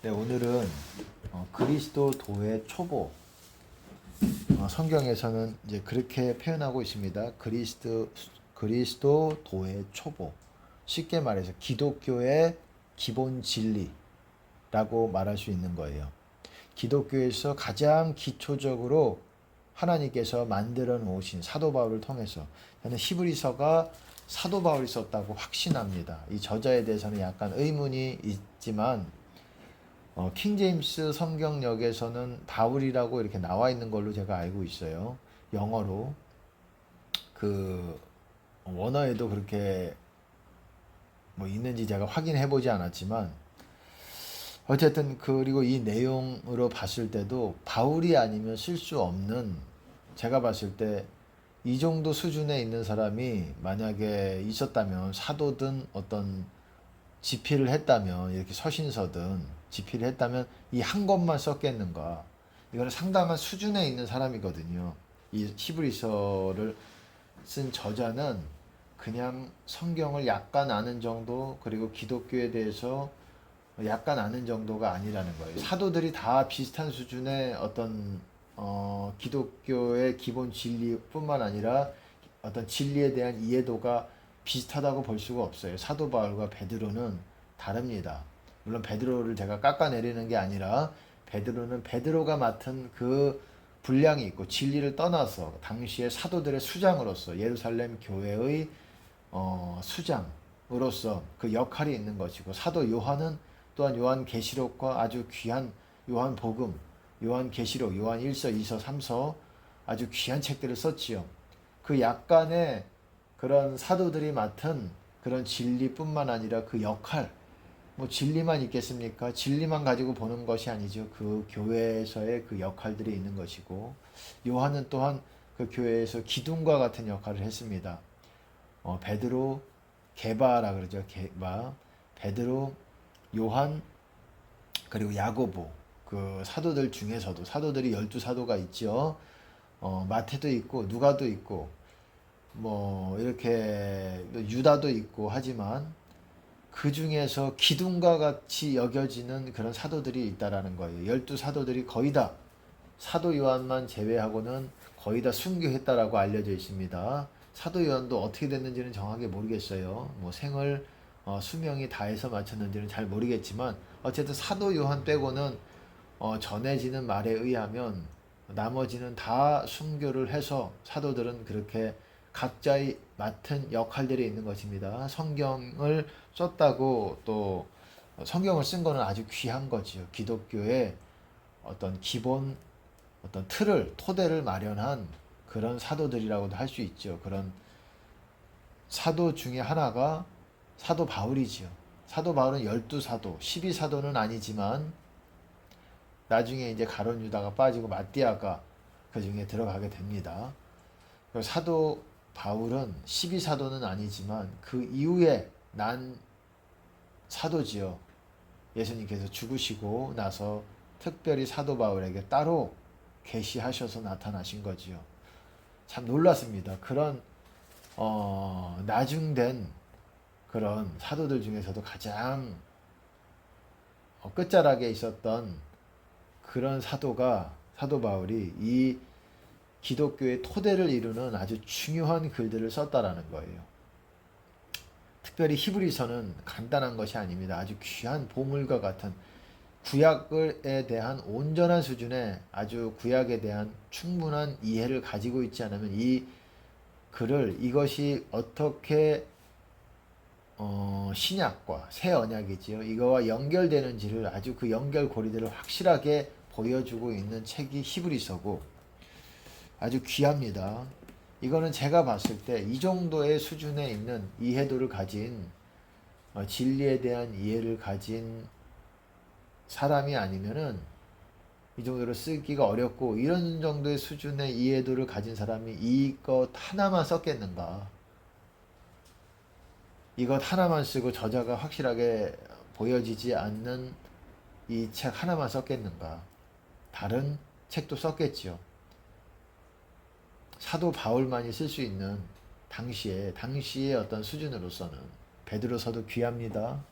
네, 오늘은 그리스도도의 초보. 성경에서는 이제 그렇게 표현하고 있습니다. 그리스도도의 초보. 쉽게 말해서 기독교의 기본 진리라고 말할 수 있는 거예요. 기독교에서 가장 기초적으로 하나님께서 만들어 놓으신 사도 바울을 통해서, 저는 히브리서가 사도 바울이 썼다고 확신합니다. 이 저자에 대해서는 약간 의문이 있지만 킹제임스 성경역에서는 바울이라고 이렇게 나와 있는 걸로 제가 알고 있어요. 영어로. 그 원어에도 그렇게 뭐 있는지 제가 확인해 보지 않았지만, 어쨌든 그리고 이 내용으로 봤을 때도 바울이 아니면 쓸 수 없는, 제가 봤을 때 이 정도 수준에 있는 사람이 만약에 있었다면, 사도든 어떤 집필을 했다면, 이렇게 서신서든 집필을 했다면 이 한 것만 썼겠는가. 이거는 상당한 수준에 있는 사람이거든요. 이 히브리서를 쓴 저자는 그냥 성경을 약간 아는 정도, 그리고 기독교에 대해서 약간 아는 정도가 아니라는 거예요. 사도들이 다 비슷한 수준의 어떤 기독교의 기본 진리뿐만 아니라 어떤 진리에 대한 이해도가 비슷하다고 볼 수가 없어요. 사도 바울과 베드로는 다릅니다. 물론 베드로를 제가 깎아내리는 게 아니라, 베드로는 베드로가 맡은 그 분량이 있고, 진리를 떠나서 당시의 사도들의 수장으로서, 예루살렘 교회의 수장으로서 그 역할이 있는 것이고, 사도 요한은 또한 요한계시록과 아주 귀한 요한복음, 요한계시록, 요한 1서, 2서, 3서 아주 귀한 책들을 썼지요. 그 약간의 그런 사도들이 맡은 그런 진리뿐만 아니라 그 역할, 뭐 진리만 있겠습니까? 진리만 가지고 보는 것이 아니죠. 그 교회에서의 그 역할들이 있는 것이고, 요한은 또한 그 교회에서 기둥과 같은 역할을 했습니다. 베드로, 게바라 그러죠. 게바, 베드로, 요한, 그리고 야고보. 그 사도들 중에서도 사도들이 12사도가 있죠. 마태도 있고 누가도 있고 뭐 이렇게 유다도 있고 하지만, 그 중에서 기둥과 같이 여겨지는 그런 사도들이 있다라는 거예요. 12사도들이 거의 다, 사도 요한만 제외하고는 거의 다 순교했다라고 알려져 있습니다. 사도 요한도 어떻게 됐는지는 정확하게 모르겠어요. 뭐 생을 수명이 다해서 마쳤는지는 잘 모르겠지만, 어쨌든 사도 요한 빼고는 전해지는 말에 의하면 나머지는 다 순교를 해서, 사도들은 그렇게 각자의 맡은 역할들이 있는 것입니다. 성경을 썼다고, 또 성경을 쓴 거는 아주 귀한 거지요. 기독교의 어떤 기본, 어떤 틀을, 토대를 마련한 그런 사도들이라고도 할 수 있죠. 그런 사도 중에 하나가 사도 바울이지요. 사도 바울은 12사도, 12사도는 아니지만 나중에 이제 가룟 유다가 빠지고 마띠아가 그 중에 들어가게 됩니다. 사도 바울은 12사도는 아니지만 그 이후에 난 사도지요. 예수님께서 죽으시고 나서 특별히 사도 바울에게 따로 계시하셔서 나타나신 거지요. 참 놀랐습니다. 그런 나중된 그런 사도들 중에서도 가장 끝자락에 있었던 그런 사도가, 사도 바울이 이 기독교의 토대를 이루는 아주 중요한 글들을 썼다라는 거예요. 특별히 히브리서는 간단한 것이 아닙니다. 아주 귀한 보물과 같은, 구약에 대한 온전한 수준의, 아주 구약에 대한 충분한 이해를 가지고 있지 않으면 이 글을, 이것이 어떻게 신약과 새 언약이지요, 이거와 연결되는지를, 아주 그 연결고리들을 확실하게 보여주고 있는 책이 히브리서고 아주 귀합니다. 이거는 제가 봤을 때 이 정도의 수준에 있는 이해도를 가진, 진리에 대한 이해를 가진 사람이 아니면은 이 정도로 쓰기가 어렵고, 이런 정도의 수준의 이해도를 가진 사람이 이것 하나만 썼겠는가. 이것 하나만 쓰고 저자가 확실하게 보여지지 않는 이 책 하나만 썼겠는가. 다른 책도 썼겠지요. 사도 바울만이 쓸 수 있는 당시의 어떤 수준으로서는 베드로서도 귀합니다.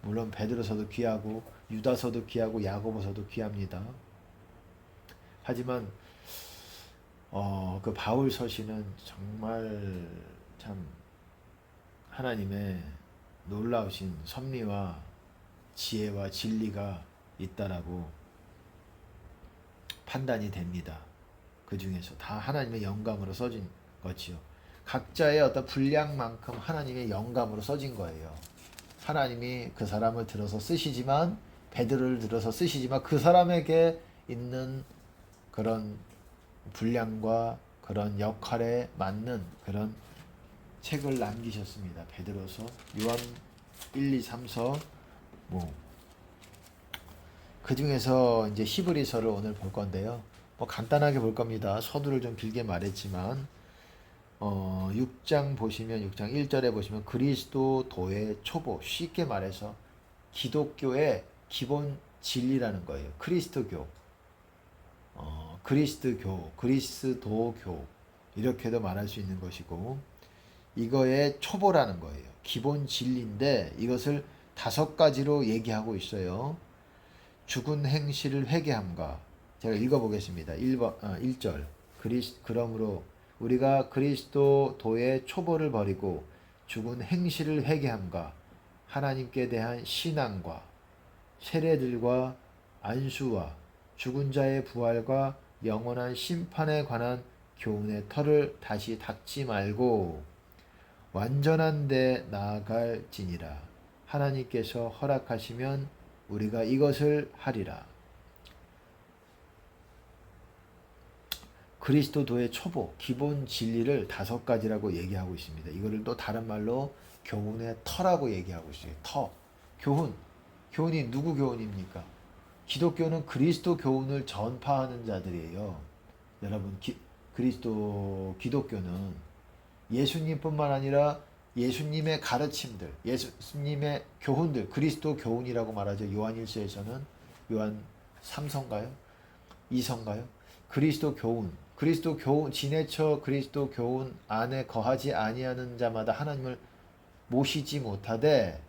물론 베드로서도 귀하고 유다서도 귀하고 야고보서도 귀합니다. 하지만 그 바울 서신은 정말 참 하나님의 놀라우신 섭리와 지혜와 진리가 있다라고 판단이 됩니다. 그 중에서 다 하나님의 영감으로 써진 거지요. 각자의 어떤 분량만큼 하나님의 영감으로 써진 거예요. 하나님이 그 사람을 들어서 쓰시지만, 베드로를 들어서 쓰시지만 그 사람에게 있는 그런 분량과 그런 역할에 맞는 그런 책을 남기셨습니다. 베드로서, 요한 1, 2, 3서 그 중에서 이제 히브리서를 오늘 볼 건데요. 간단하게 볼 겁니다. 서두를 좀 길게 말했지만 6장 보시면 6장 1절에 보시면 그리스도도의 초보, 쉽게 말해서 기독교의 기본 진리라는 거예요. 그리스도교, 그리스도교 이렇게도 말할 수 있는 것이고, 이거의 초보라는 거예요. 기본 진리인데 이것을 5가지로 얘기하고 있어요. 죽은 행실을 회개함과, 제가 읽어보겠습니다. 1절 그러므로 우리가 그리스도도의 초보를 버리고 죽은 행실을 회개함과 하나님께 대한 신앙과 세례들과 안수와 죽은 자의 부활과 영원한 심판에 관한 교훈의 털을 다시 닦지 말고 완전한 데 나아갈지니라. 하나님께서 허락하시면 우리가 이것을 하리라. 그리스도도의 초보, 기본 진리를 5가지라고 얘기하고 있습니다. 이거를 또 다른 말로 교훈의 터라고 얘기하고 있어요. 터, 교훈이 누구 교훈입니까? 기독교는 그리스도 교훈을 전파하는 자들이에요. 여러분, 기독교는 예수님뿐만 아니라 예수님의 가르침들, 예수님의 교훈들, 그리스도 교훈이라고 말하죠. 요한 1서에서는, 요한 3서인가요? 2서인가요? 그리스도 교훈, 지내쳐 그리스도 교훈 안에 거하지 아니하는 자마다 하나님을 모시지 못하되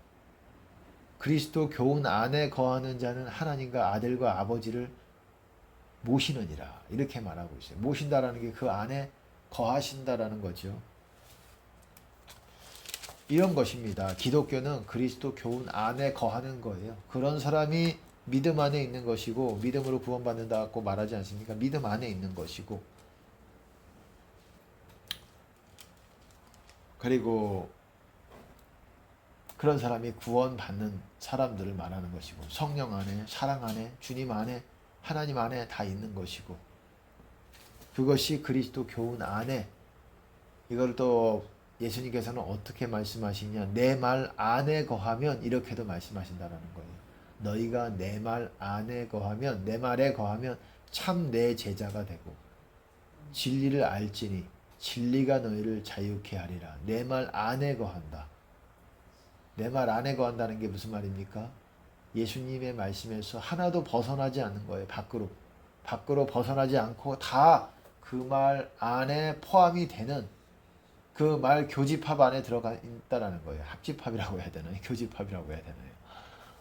그리스도 교훈 안에 거하는 자는 하나님과 아들과 아버지를 모시느니라. 이렇게 말하고 있어요. 모신다라는 게 그 안에 거하신다라는 거죠. 이런 것입니다. 기독교는 그리스도 교훈 안에 거하는 거예요. 그런 사람이 믿음 안에 있는 것이고, 믿음으로 구원받는다고 말하지 않습니까? 믿음 안에 있는 것이고, 그리고 그런 사람이 구원받는 사람들을 말하는 것이고, 성령 안에, 사랑 안에, 주님 안에, 하나님 안에 다 있는 것이고, 그것이 그리스도 교훈 안에, 이걸 또 예수님께서는 어떻게 말씀하시냐, 내 말 안에 거하면, 이렇게도 말씀하신다라는 거예요. 너희가 내 말 안에 거하면, 내 말에 거하면 참 내 제자가 되고 진리를 알지니 진리가 너희를 자유케 하리라. 내 말 안에 거한다. 내 말 안에 거한다는 게 무슨 말입니까? 예수님의 말씀에서 하나도 벗어나지 않는 거예요. 밖으로 벗어나지 않고 다 그 말 안에 포함이 되는, 그 말 교집합 안에 들어가 있다라는 거예요. 합집합이라고 해야 되나요? 교집합이라고 해야 되나요?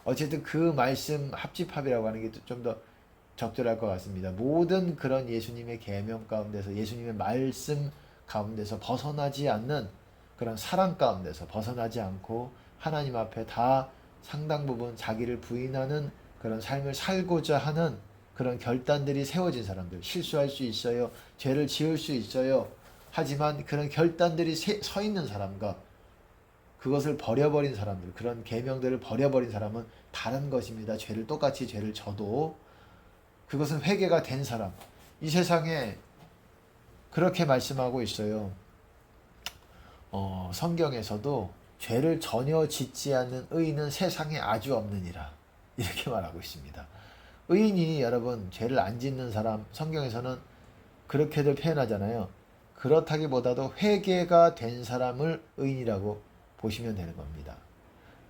어쨌든 그 말씀 합집합이라고 하는 게 좀 더 적절할 것 같습니다. 모든 그런 예수님의 계명 가운데서, 예수님의 말씀 가운데서 벗어나지 않는 그런 사랑 가운데서 벗어나지 않고 하나님 앞에 다 상당 부분 자기를 부인하는 그런 삶을 살고자 하는 그런 결단들이 세워진 사람들, 실수할 수 있어요. 죄를 지을 수 있어요. 하지만 그런 결단들이 서 있는 사람과 그것을 버려버린 사람들, 그런 계명들을 버려버린 사람은 다른 것입니다. 똑같이 죄를 져도 그것은 회개가 된 사람. 이 세상에 그렇게 말씀하고 있어요. 성경에서도 죄를 전혀 짓지 않는 의인은 세상에 아주 없느니라. 이렇게 말하고 있습니다. 의인이, 여러분, 죄를 안 짓는 사람, 성경에서는 그렇게들 표현하잖아요. 그렇다기보다도 회개가 된 사람을 의인이라고 보시면 되는 겁니다.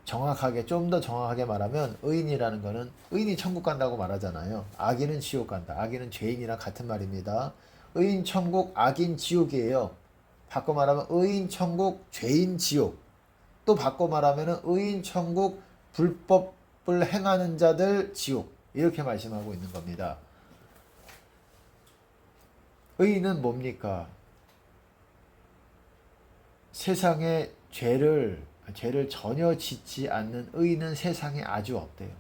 좀 더 정확하게 말하면 의인이라는 거는, 의인이 천국 간다고 말하잖아요. 악인은 지옥 간다. 악인은 죄인이랑 같은 말입니다. 의인 천국, 악인 지옥이에요. 바꿔 말하면 의인 천국, 죄인 지옥. 또 바꿔 말하면 의인 천국, 불법을 행하는 자들 지옥, 이렇게 말씀하고 있는 겁니다. 의인은 뭡니까? 세상에 죄를 전혀 짓지 않는 의인은 세상에 아주 없대요.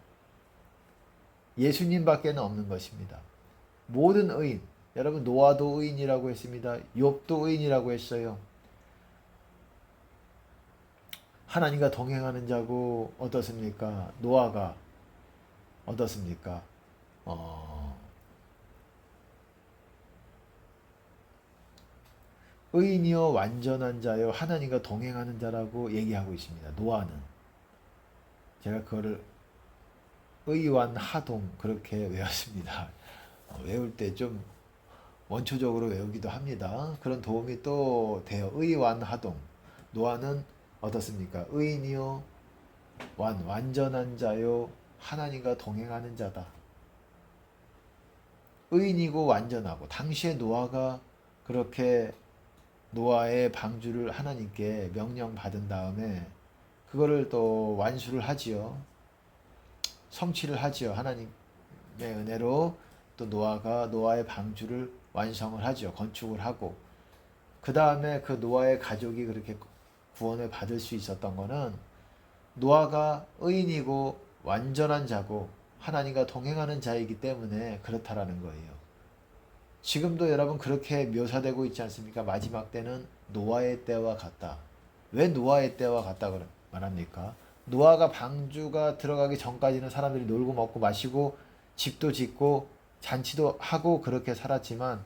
예수님밖에는 없는 것입니다. 모든 의인, 여러분 노아도 의인이라고 했습니다. 욥도 의인이라고 했어요. 하나님과 동행하는 자고 어떻습니까? 노아가 어떻습니까? 의인이요 완전한 자요 하나님과 동행하는 자라고 얘기하고 있습니다. 노아는. 제가 그거를 의완하동 그렇게 외웠습니다. 외울 때 좀 원초적으로 외우기도 합니다. 그런 도움이 또 돼요. 의완하동. 노아는 어떻습니까? 의인이요 완전한 자요 하나님과 동행하는 자다. 의인이고 완전하고, 당시에 노아가 그렇게 노아의 방주를 하나님께 명령받은 다음에 그거를 또 완수를 하지요. 성취를 하지요. 하나님의 은혜로 또 노아가 노아의 방주를 완성을 하죠. 건축을 하고. 그 다음에 그 노아의 가족이 그렇게 구원을 받을 수 있었던 거는 노아가 의인이고 완전한 자고 하나님과 동행하는 자이기 때문에 그렇다라는 거예요. 지금도 여러분 그렇게 묘사되고 있지 않습니까? 마지막 때는 노아의 때와 같다. 왜 노아의 때와 같다 말합니까? 노아가 방주가 들어가기 전까지는 사람들이 놀고 먹고 마시고 집도 짓고 잔치도 하고 그렇게 살았지만,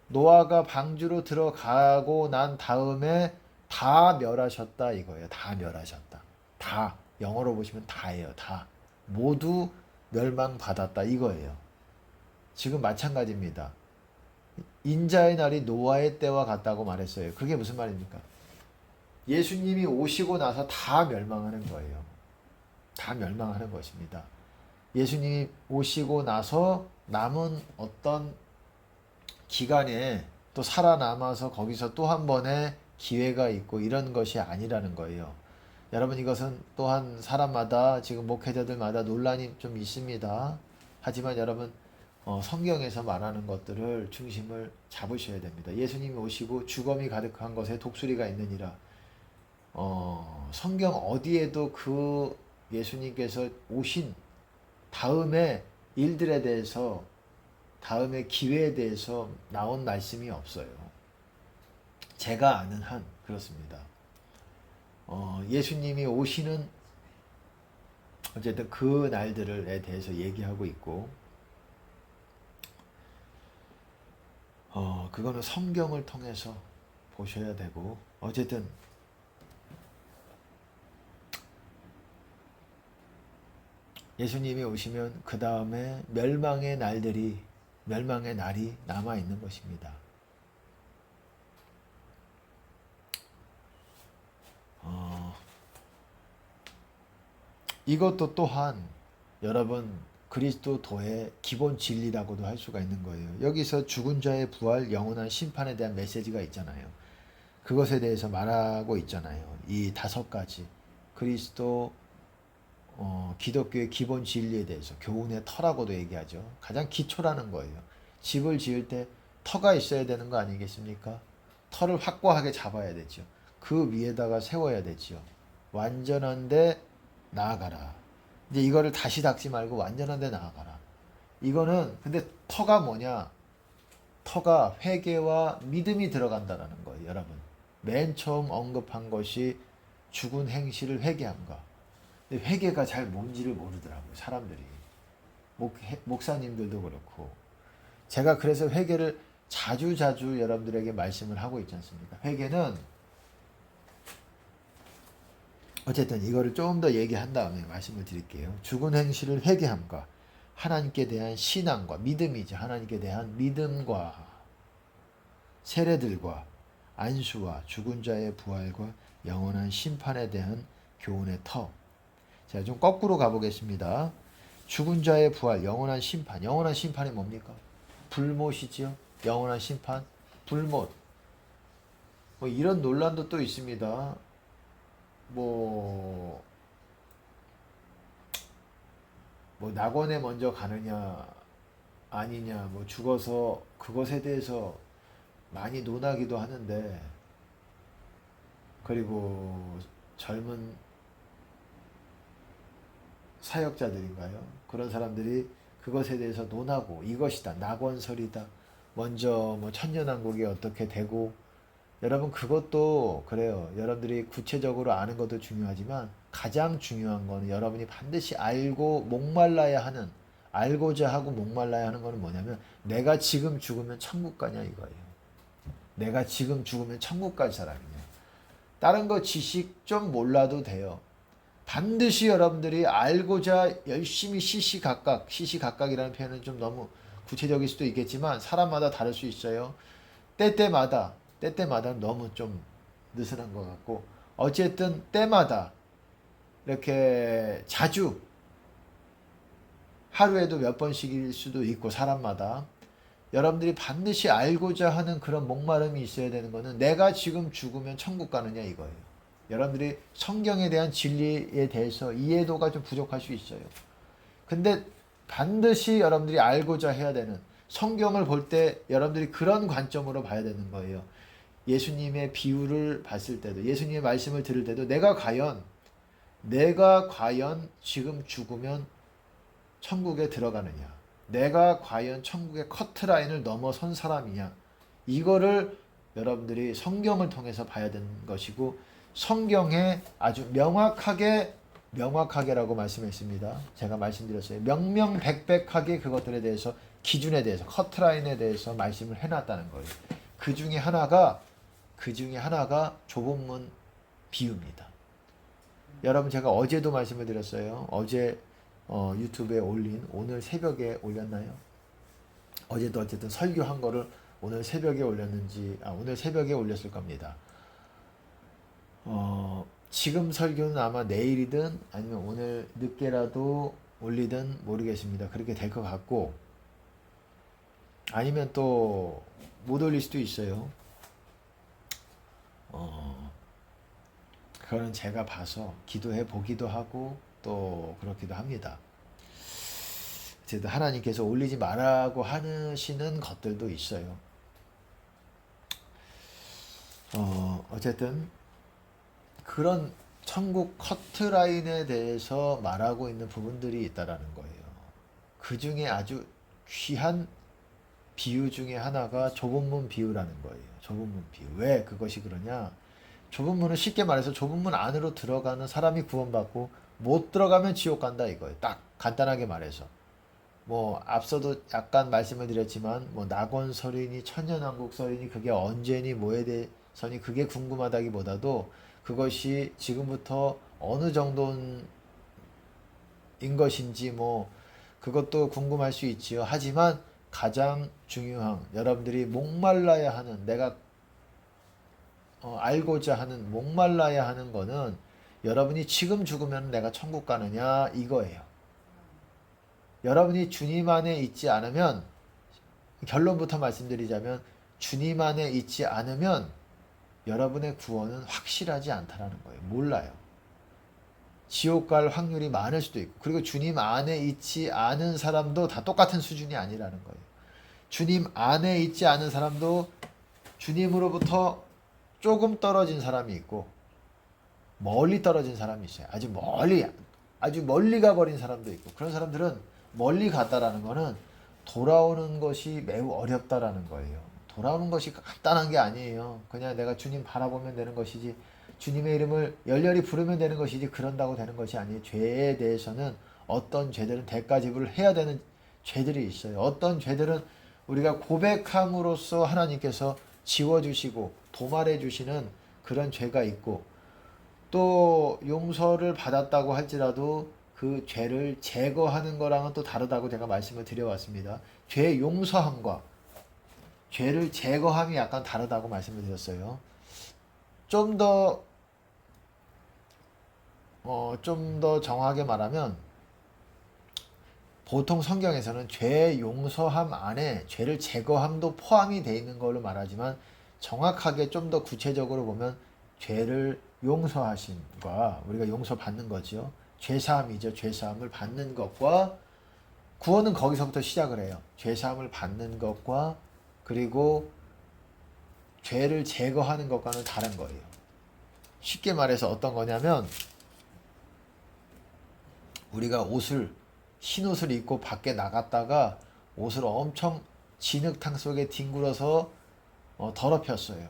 노아가 방주로 들어가고 난 다음에 다 멸하셨다 이거예요. 다 멸하셨다. 다, 영어로 보시면 다예요. 다. 모두 멸망받았다 이거예요. 지금 마찬가지입니다. 인자의 날이 노아의 때와 같다고 말했어요. 그게 무슨 말입니까? 예수님이 오시고 나서 다 멸망하는 거예요. 다 멸망하는 것입니다. 예수님이 오시고 나서 남은 어떤 기간에 또 살아남아서 거기서 또 한 번의 기회가 있고 이런 것이 아니라는 거예요. 여러분, 이것은 또한 사람마다, 지금 목회자들마다 논란이 좀 있습니다. 하지만 여러분, 성경에서 말하는 것들을 중심을 잡으셔야 됩니다. 예수님이 오시고 주검이 가득한 것에 독수리가 있느니라. 성경 어디에도 그 예수님께서 오신 다음에 일들에 대해서, 다음에 기회에 대해서 나온 말씀이 없어요. 제가 아는 한 그렇습니다. 예수님이 오시는 어쨌든 그 날들에 대해서 얘기하고 있고, 그거는 성경을 통해서 보셔야 되고, 어쨌든 예수님이 오시면 그 다음에 멸망의 날이 남아 있는 것입니다. 이것도 또한 여러분 그리스도도의 기본 진리라고도 할 수가 있는 거예요. 여기서 죽은 자의 부활, 영원한 심판에 대한 메시지가 있잖아요. 그것에 대해서 말하고 있잖아요. 이 5가지 그리스도 기독교의 기본 진리에 대해서 교훈의 터라고도 얘기하죠. 가장 기초라는 거예요. 집을 지을 때 터가 있어야 되는 거 아니겠습니까? 터를 확고하게 잡아야 되죠. 그 위에다가 세워야 되죠. 완전한데 나아가라. 이제 이거를 다시 닦지 말고 완전한데 나아가라. 이거는 근데 터가 뭐냐? 터가 회개와 믿음이 들어간다라는 거예요, 여러분. 맨 처음 언급한 것이 죽은 행실을 회개함과. 근데 회개가 잘 뭔지를 모르더라고요, 사람들이. 목사님들도 그렇고. 제가 그래서 회개를 자주 여러분들에게 말씀을 하고 있지 않습니까? 회개는 어쨌든 이거를 좀 더 얘기한 다음에 말씀을 드릴게요. 죽은 행실을 회개함과 하나님께 대한 신앙과 믿음이죠. 하나님께 대한 믿음과 세례들과 안수와 죽은 자의 부활과 영원한 심판에 대한 교훈의 터. 자, 좀 거꾸로 가보겠습니다. 죽은 자의 부활, 영원한 심판. 영원한 심판이 뭡니까? 불못이지요. 영원한 심판, 불못. 뭐 이런 논란도 또 있습니다. 뭐 뭐 낙원에 먼저 가느냐 아니냐 뭐 죽어서 그것에 대해서 많이 논하기도 하는데, 그리고 젊은 사역자들인가요? 그런 사람들이 그것에 대해서 논하고 이것이다 낙원설이다 먼저 뭐 천년왕국이 어떻게 되고, 여러분 그것도 그래요. 여러분들이 구체적으로 아는 것도 중요하지만 가장 중요한 거는 여러분이 반드시 알고 목말라야 하는, 알고자 하고 목말라야 하는 거는 뭐냐면 내가 지금 죽으면 천국 가냐 이거예요. 내가 지금 죽으면 천국 갈 사람이냐. 다른 거 지식 좀 몰라도 돼요. 반드시 여러분들이 알고자 열심히 시시각각이라는 표현은 좀 너무 구체적일 수도 있겠지만 사람마다 다를 수 있어요. 때때마다 너무 좀 느슨한 것 같고, 어쨌든 때마다 이렇게 자주 하루에도 몇 번씩일 수도 있고 사람마다 여러분들이 반드시 알고자 하는 그런 목마름이 있어야 되는 거는 내가 지금 죽으면 천국 가느냐 이거예요. 여러분들이 성경에 대한 진리에 대해서 이해도가 좀 부족할 수 있어요. 근데 반드시 여러분들이 알고자 해야 되는, 성경을 볼 때 여러분들이 그런 관점으로 봐야 되는 거예요. 예수님의 비유를 봤을 때도, 예수님의 말씀을 들을 때도 내가 과연 지금 죽으면 천국에 들어가느냐, 내가 과연 천국의 커트라인을 넘어선 사람이냐, 이거를 여러분들이 성경을 통해서 봐야 되는 것이고, 성경에 아주 명확하게라고 말씀했습니다. 제가 말씀드렸어요. 명명백백하게 그것들에 대해서, 기준에 대해서, 커트라인에 대해서 말씀을 해놨다는 거예요. 그 중에 하나가 좁은 문 비유입니다. 여러분 제가 어제도 말씀을 드렸어요. 어제 유튜브에 오늘 새벽에 올렸나요? 어제도 어쨌든 설교한 거를 오늘 새벽에 올렸는지, 오늘 새벽에 올렸을 겁니다. 지금 설교는 아마 내일이든 아니면 오늘 늦게라도 올리든 모르겠습니다. 그렇게 될 것 같고, 아니면 또 못 올릴 수도 있어요. 그거는 제가 봐서 기도해 보기도 하고 또 그렇기도 합니다. 어쨌든 하나님께서 올리지 말라고 하시는 것들도 있어요. 어쨌든 그런 천국 커트라인에 대해서 말하고 있는 부분들이 있다라는 거예요. 그 중에 아주 귀한 비유 중에 하나가 좁은 문 비유라는 거예요. 좁은 문 비유. 왜 그것이 그러냐? 좁은 문은 쉽게 말해서 좁은 문 안으로 들어가는 사람이 구원받고 못 들어가면 지옥 간다 이거예요. 딱 간단하게 말해서. 뭐 앞서도 약간 말씀을 드렸지만 뭐 낙원설이니 천년왕국설이니 그게 언제니 뭐에 대해서니 그게 궁금하다기보다도 그것이 지금부터 어느 정도인 것인지 뭐 그것도 궁금할 수 있지요. 하지만 가장 중요한, 여러분들이 목말라야 하는, 내가 알고자 하는, 목말라야 하는 거는 여러분이 지금 죽으면 내가 천국 가느냐 이거예요. 여러분이 주님 안에 있지 않으면, 결론부터 말씀드리자면 주님 안에 있지 않으면 여러분의 구원은 확실하지 않다라는 거예요. 몰라요. 지옥 갈 확률이 많을 수도 있고, 그리고 주님 안에 있지 않은 사람도 다 똑같은 수준이 아니라는 거예요. 주님 안에 있지 않은 사람도 주님으로부터 조금 떨어진 사람이 있고 멀리 떨어진 사람이 있어요. 아주 멀리 가버린 사람도 있고, 그런 사람들은 멀리 갔다라는 거는 돌아오는 것이 매우 어렵다라는 거예요. 돌아오는 것이 간단한 게 아니에요. 그냥 내가 주님 바라보면 되는 것이지, 주님의 이름을 열렬히 부르면 되는 것이지, 그런다고 되는 것이 아니에요. 죄에 대해서는 어떤 죄들은 대가 지불을 해야 되는 죄들이 있어요. 어떤 죄들은 우리가 고백함으로써 하나님께서 지워주시고 도말해 주시는 그런 죄가 있고, 또 용서를 받았다고 할지라도 그 죄를 제거하는 거랑은 또 다르다고 제가 말씀을 드려왔습니다. 죄 용서함과 죄를 제거함이 약간 다르다고 말씀을 드렸어요. 좀 더 정확하게 말하면, 보통 성경에서는 죄 용서함 안에 죄를 제거함도 포함이 되어 있는 걸로 말하지만, 정확하게 좀 더 구체적으로 보면 죄를 용서하심과 우리가 용서받는 거죠. 죄사함이죠. 죄사함을 받는 것과 구원은 거기서부터 시작을 해요. 죄사함을 받는 것과 그리고 죄를 제거하는 것과는 다른 거예요. 쉽게 말해서 어떤 거냐면 우리가 흰 옷을 입고 밖에 나갔다가 옷을 엄청 진흙탕 속에 뒹굴어서 더럽혔어요.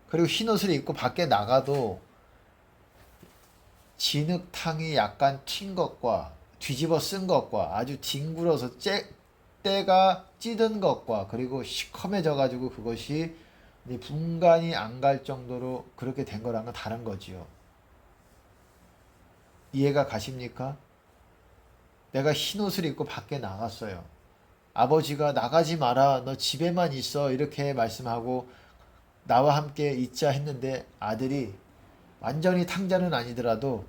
그리고 흰 옷을 입고 밖에 나가도 진흙탕이 약간 튄 것과 뒤집어 쓴 것과 아주 뒹굴어서 때가 찌든 것과 그리고 시커매져 가지고 그것이 분간이 안 갈 정도로 그렇게 된 거랑은 다른 거지요. 이해가 가십니까? 내가 흰 옷을 입고 밖에 나갔어요. 아버지가 나가지 마라, 너 집에만 있어 이렇게 말씀하고 나와 함께 있자 했는데 아들이 완전히 탕자는 아니더라도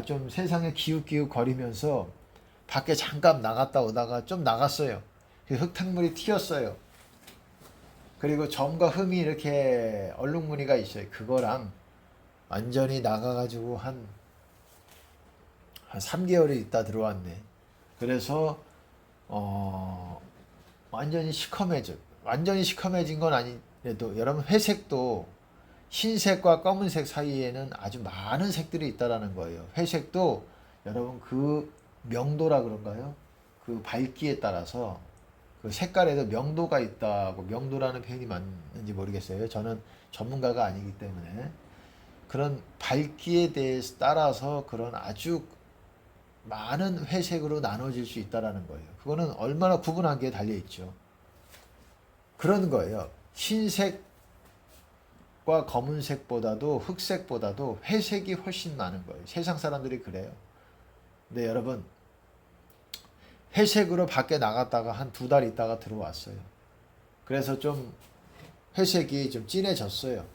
좀 세상에 기웃기웃 거리면서 밖에 잠깐 나갔다 오다가 좀 나갔어요. 그 흙탕물이 튀었어요. 그리고 점과 흠이 이렇게 얼룩무늬가 있어요. 그거랑 완전히 나가가지고 한 3개월이 있다 들어왔네. 그래서 완전히 시커매진 건 아니래도 여러분 회색도 흰색과 검은색 사이에는 아주 많은 색들이 있다라는 거예요. 회색도 여러분 그 명도라 그런가요? 그 밝기에 따라서 그 색깔에도 명도가 있다고, 명도라는 표현이 맞는지 모르겠어요. 저는 전문가가 아니기 때문에. 그런 밝기에 대해서 따라서 그런 아주 많은 회색으로 나눠질 수 있다라는 거예요. 그거는 얼마나 구분하기에 달려 있죠. 그런 거예요. 흰색과 검은색보다도 흑색보다도 회색이 훨씬 많은 거예요. 세상 사람들이 그래요. 근데 여러분, 회색으로 밖에 나갔다가 한 2달 있다가 들어왔어요. 그래서 좀 회색이 좀 진해졌어요.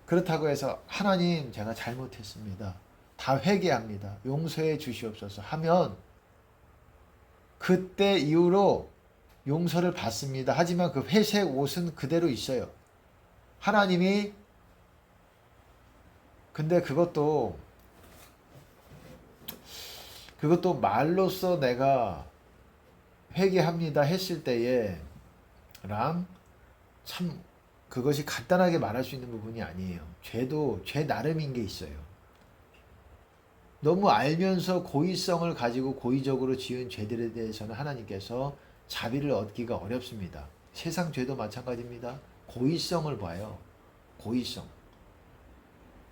그렇다고 해서 하나님 제가 잘못했습니다. 다 회개합니다. 용서해 주시옵소서 하면 그때 이후로 용서를 받습니다. 하지만 그 회색 옷은 그대로 있어요. 하나님이 근데 그것도 말로써 내가 회개합니다 했을 때에 랑 참 그것이 간단하게 말할 수 있는 부분이 아니에요. 죄도 죄 나름인 게 있어요. 너무 알면서 고의성을 가지고 고의적으로 지은 죄들에 대해서는 하나님께서 자비를 얻기가 어렵습니다. 세상 죄도 마찬가지입니다. 고의성을 봐요. 고의성.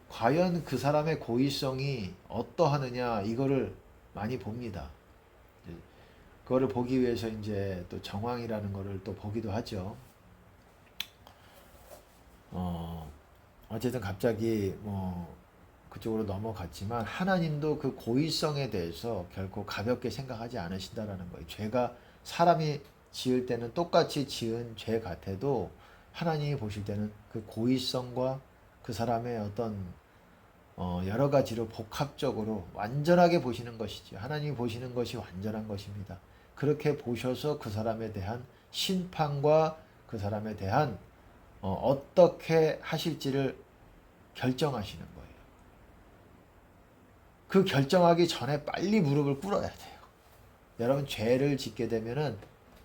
과연 그 사람의 고의성이 어떠하느냐 이거를 많이 봅니다. 그거를 보기 위해서 이제 또 정황이라는 거를 또 보기도 하죠. 어쨌든 갑자기 그쪽으로 넘어갔지만 하나님도 그 고의성에 대해서 결코 가볍게 생각하지 않으신다라는 거예요. 죄가 사람이 지을 때는 똑같이 지은 죄 같아도 하나님이 보실 때는 그 고의성과 그 사람의 어떤 여러 가지로 복합적으로 완전하게 보시는 것이지. 하나님이 보시는 것이 완전한 것입니다. 그렇게 보셔서 그 사람에 대한 심판과 그 사람에 대한 어떻게 하실지를 결정하시는 거예요. 그 결정하기 전에 빨리 무릎을 꿇어야 돼요. 여러분 죄를 짓게 되면은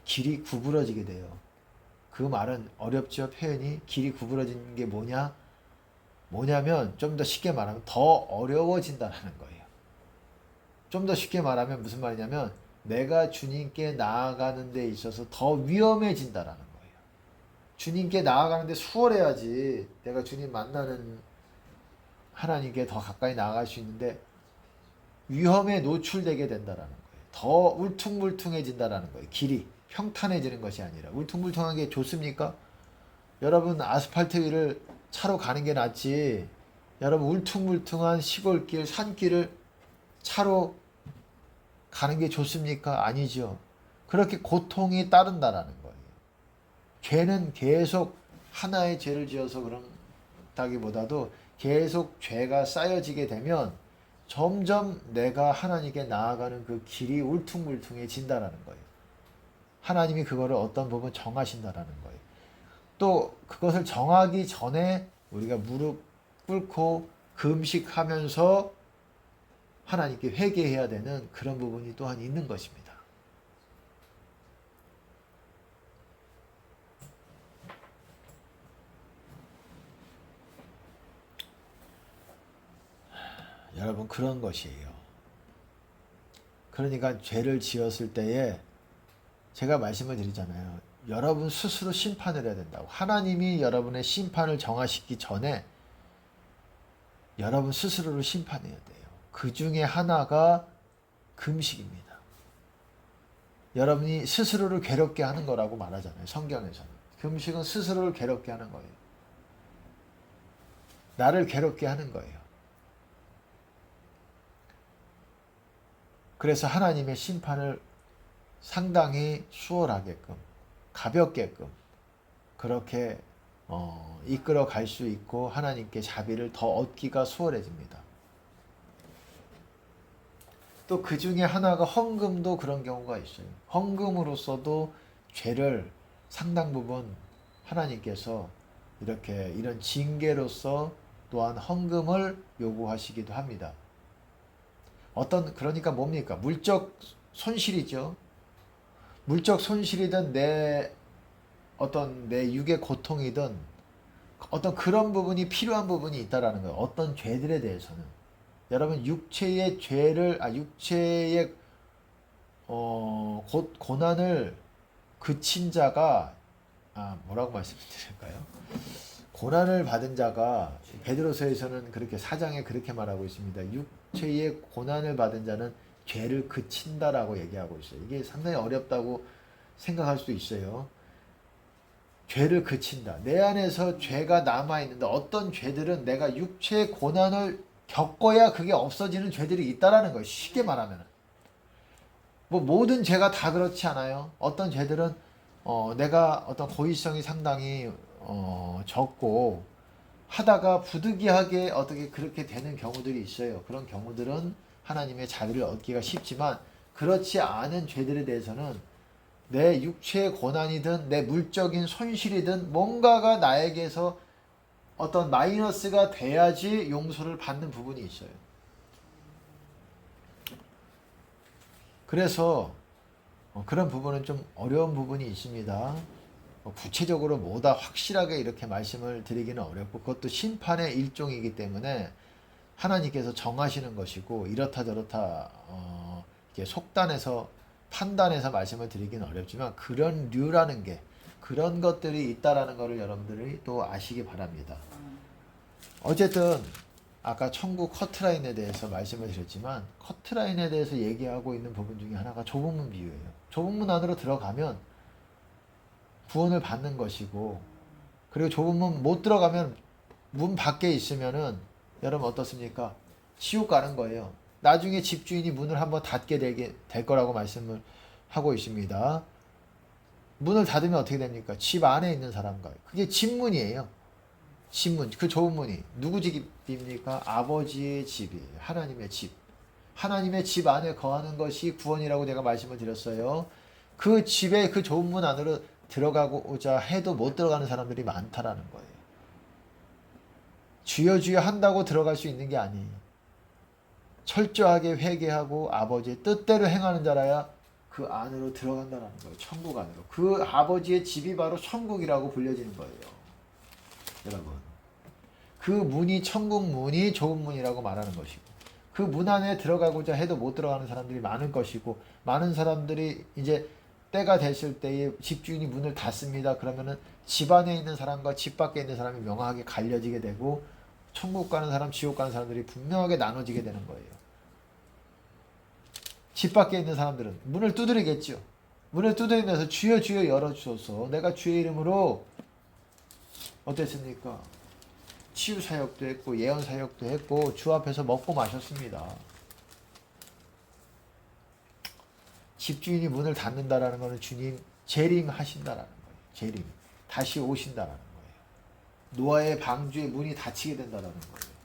길이 구부러지게 돼요. 그 말은 어렵죠. 표현이 길이 구부러지는 게 뭐냐면 좀 더 쉽게 말하면 더 어려워진다는 거예요. 좀 더 쉽게 말하면 무슨 말이냐면 내가 주님께 나아가는 데 있어서 더 위험해진다는 거예요. 주님께 나아가는데 수월해야지 내가 주님 만나는 하나님께 더 가까이 나아갈 수 있는데 위험에 노출되게 된다는 거예요. 더 울퉁불퉁해진다는 거예요. 길이 평탄해지는 것이 아니라. 울퉁불퉁한 게 좋습니까? 여러분 아스팔트 위를 차로 가는 게 낫지 여러분 울퉁불퉁한 시골길 산길을 차로 가는 게 좋습니까? 아니죠. 그렇게 고통이 따른다라는 거예요. 죄는 계속 하나의 죄를 지어서 그런다기보다도 계속 죄가 쌓여지게 되면 점점 내가 하나님께 나아가는 그 길이 울퉁불퉁해진다라는 거예요. 하나님이 그거를 어떤 부분 정하신다라는 거예요. 또 그것을 정하기 전에 우리가 무릎 꿇고 금식하면서 하나님께 회개해야 되는 그런 부분이 또한 있는 것입니다. 여러분 그런 것이에요. 그러니까 죄를 지었을 때에 제가 말씀을 드리잖아요. 여러분 스스로 심판을 해야 된다고. 하나님이 여러분의 심판을 정하시기 전에 여러분 스스로를 심판해야 돼요. 그 중에 하나가 금식입니다. 여러분이 스스로를 괴롭게 하는 거라고 말하잖아요. 성경에서는. 금식은 스스로를 괴롭게 하는 거예요. 나를 괴롭게 하는 거예요. 그래서 하나님의 심판을 상당히 수월하게끔, 가볍게끔 그렇게 이끌어 갈 수 있고 하나님께 자비를 더 얻기가 수월해집니다. 또 그 중에 하나가 헌금도 그런 경우가 있어요. 헌금으로서도 죄를 상당 부분 하나님께서 이렇게 이런 징계로서 또한 헌금을 요구하시기도 합니다. 그러니까 뭡니까? 물적 손실이죠. 물적 손실이든 내 육의 고통이든 어떤 그런 부분이 필요한 부분이 있다라는 거예요. 어떤 죄들에 대해서는. 여러분 육체의 고난을 그친 자가 뭐라고 말씀드릴까요? 고난을 받은 자가 베드로서에서는 그렇게 4장에 그렇게 말하고 있습니다. 육체의 고난을 받은 자는 죄를 그친다라고 얘기하고 있어요. 이게 상당히 어렵다고 생각할 수도 있어요. 죄를 그친다. 내 안에서 죄가 남아있는데 어떤 죄들은 내가 육체의 고난을 겪어야 그게 없어지는 죄들이 있다라는 거예요. 쉽게 말하면. 뭐 모든 죄가 다 그렇지 않아요. 어떤 죄들은 내가 어떤 고의성이 상당히 적고 하다가 부득이하게 어떻게 그렇게 되는 경우들이 있어요. 그런 경우들은 하나님의 자비를 얻기가 쉽지만 그렇지 않은 죄들에 대해서는 내 육체의 고난이든 내 물적인 손실이든 뭔가가 나에게서 어떤 마이너스가 돼야지 용서를 받는 부분이 있어요. 그래서 그런 부분은 좀 어려운 부분이 있습니다. 구체적으로 뭐다 확실하게 이렇게 말씀을 드리기는 어렵고 그것도 심판의 일종이기 때문에 하나님께서 정하시는 것이고 이렇다 저렇다 이렇게 속단해서 판단해서 말씀을 드리기는 어렵지만 그런 류라는 게 그런 것들이 있다라는 것을 여러분들이 또 아시기 바랍니다. 어쨌든 아까 천국 커트라인에 대해서 말씀을 드렸지만 커트라인에 대해서 얘기하고 있는 부분 중에 하나가 좁은 문 비유예요. 좁은 문 안으로 들어가면 구원을 받는 것이고 그리고 좁은 문 못 들어가면 문 밖에 있으면은 여러분 어떻습니까? 지옥 가는 거예요. 나중에 집주인이 문을 한번 닫게 될 거라고 말씀을 하고 있습니다. 문을 닫으면 어떻게 됩니까? 집 안에 있는 사람과 그게 집문이에요. 집문, 그 좁은 문이 누구 집입니까? 아버지의 집이에요. 하나님의 집. 하나님의 집 안에 거하는 것이 구원이라고 제가 말씀을 드렸어요. 그 집에 그 좁은 문 안으로 들어가고자 해도 못 들어가는 사람들이 많다라는 거예요. 주여 주여 한다고 들어갈 수 있는 게 아니에요. 철저하게 회개하고 아버지의 뜻대로 행하는 자라야 그 안으로 들어간다는 거예요. 천국 안으로. 그 아버지의 집이 바로 천국이라고 불려지는 거예요. 여러분. 그 문이 천국 문이 좁은 문이라고 말하는 것이고 그 문 안에 들어가고자 해도 못 들어가는 사람들이 많을 것이고 많은 사람들이 이제 때가 됐을 때에 집주인이 문을 닫습니다. 그러면은 집 안에 있는 사람과 집 밖에 있는 사람이 명확하게 갈려지게 되고 천국 가는 사람, 지옥 가는 사람들이 분명하게 나눠지게 되는 거예요. 집 밖에 있는 사람들은 문을 두드리겠죠. 문을 두드리면서 주여 주여 열어주소서. 내가 주의 이름으로 어땠습니까? 치유 사역도 했고 예언 사역도 했고 주 앞에서 먹고 마셨습니다. 집주인이 문을 닫는다라는 것은 주님 재림 하신다라는 거예요. 재림. 다시 오신다라는 거예요. 노아의 방주의 문이 닫히게 된다라는 거예요.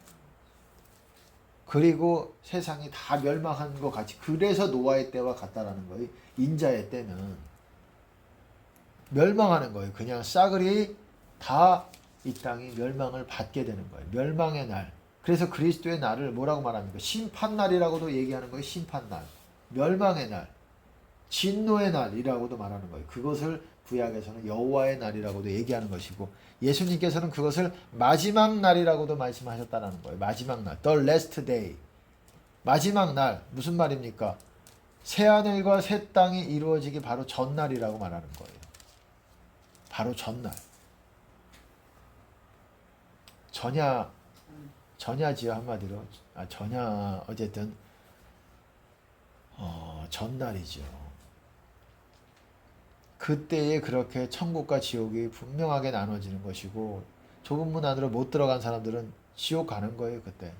그리고 세상이 다 멸망한 것 같이 그래서 노아의 때와 같다라는 거예요. 인자의 때는 멸망하는 거예요. 그냥 싸그리 다 이 땅이 멸망을 받게 되는 거예요. 멸망의 날. 그래서 그리스도의 날을 뭐라고 말합니까? 심판날이라고도 얘기하는 거예요. 심판날. 멸망의 날. 진노의 날이라고도 말하는 거예요. 그것을 구약에서는 여호와의 날이라고도 얘기하는 것이고 예수님께서는 그것을 마지막 날이라고도 말씀하셨다는 거예요. 마지막 날. The last day. 마지막 날 무슨 말입니까? 새하늘과 새 땅이 이루어지기 바로 전날이라고 말하는 거예요. 바로 전날. 전야지요, 한마디로. 전야, 어쨌든 전날이죠. 그때에 그렇게 천국과 지옥이 분명하게 나눠지는 것이고, 좁은 문 안으로 못 들어간 사람들은 지옥 가는 거예요, 그때.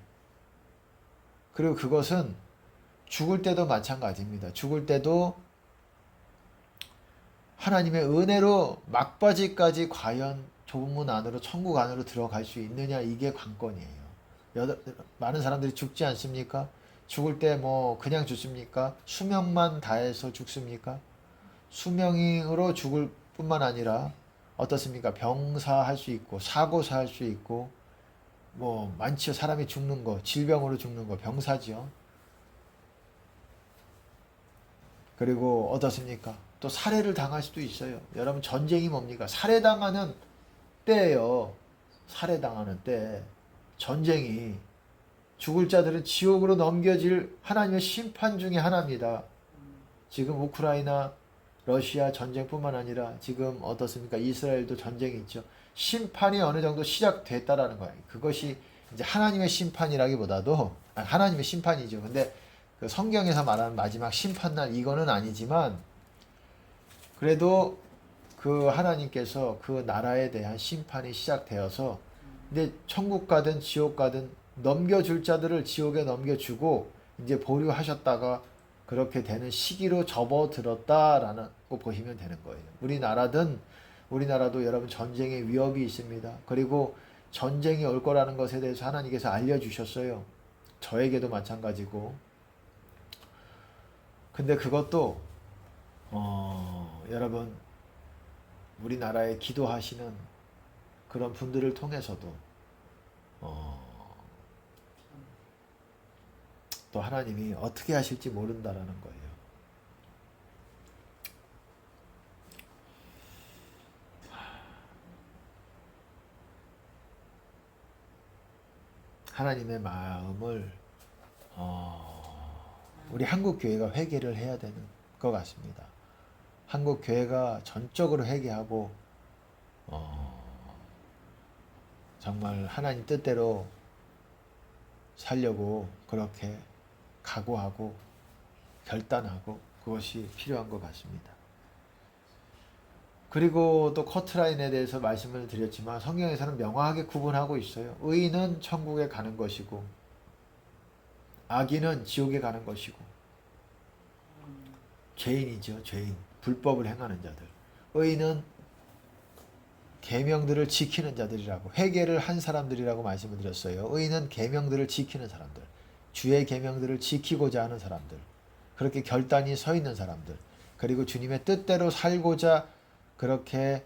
그리고 그것은 죽을 때도 마찬가지입니다. 죽을 때도 하나님의 은혜로 막바지까지 과연 좁은 문 안으로, 천국 안으로 들어갈 수 있느냐, 이게 관건이에요. 많은 사람들이 죽지 않습니까? 죽을 때 뭐 그냥 죽습니까? 수명만 다해서 죽습니까? 수명으로 죽을 뿐만 아니라 어떻습니까? 병사할 수 있고, 사고사 할 수 있고, 뭐 많지요. 사람이 죽는 거, 질병으로 죽는 거 병사지요. 그리고 어떻습니까? 또 살해를 당할 수도 있어요. 여러분, 전쟁이 뭡니까? 살해당하는 때예요. 살해당하는 때. 전쟁이. 죽을 자들은 지옥으로 넘겨질 하나님의 심판 중에 하나입니다. 지금 우크라이나, 러시아 전쟁뿐만 아니라 지금 어떻습니까? 이스라엘도 전쟁이 있죠. 심판이 어느 정도 시작됐다라는 거예요. 그것이 이제 하나님의 심판이라기보다도, 하나님의 심판이죠. 근데 그 성경에서 말하는 마지막 심판날, 이거는 아니지만, 그래도 그 하나님께서 그 나라에 대한 심판이 시작되어서, 이제 천국 가든 지옥 가든 넘겨줄 자들을 지옥에 넘겨주고 이제 보류하셨다가 그렇게 되는 시기로 접어들었다라는 거 보시면 되는 거예요. 우리나라도 여러분 전쟁의 위협이 있습니다. 그리고 전쟁이 올 거라는 것에 대해서 하나님께서 알려주셨어요. 저에게도 마찬가지고. 근데 그것도 여러분, 우리나라에 기도하시는 그런 분들을 통해서도 또 하나님이 어떻게 하실지 모른다라는 거예요. 하나님의 마음을 우리 한국 교회가 회개를 해야 되는 것 같습니다. 한국 교회가 전적으로 회개하고 정말 하나님 뜻대로 살려고 그렇게 각오하고 결단하고 그것이 필요한 것 같습니다. 그리고 또 커트라인에 대해서 말씀을 드렸지만 성경에서는 명확하게 구분하고 있어요. 의인은 천국에 가는 것이고 악인은 지옥에 가는 것이고, 죄인이죠. 죄인. 불법을 행하는 자들. 의인은 계명들을 지키는 자들이라고, 회개를 한 사람들이라고 말씀을 드렸어요. 의인은 계명들을 지키는 사람들, 주의 계명들을 지키고자 하는 사람들, 그렇게 결단이 서 있는 사람들, 그리고 주님의 뜻대로 살고자 그렇게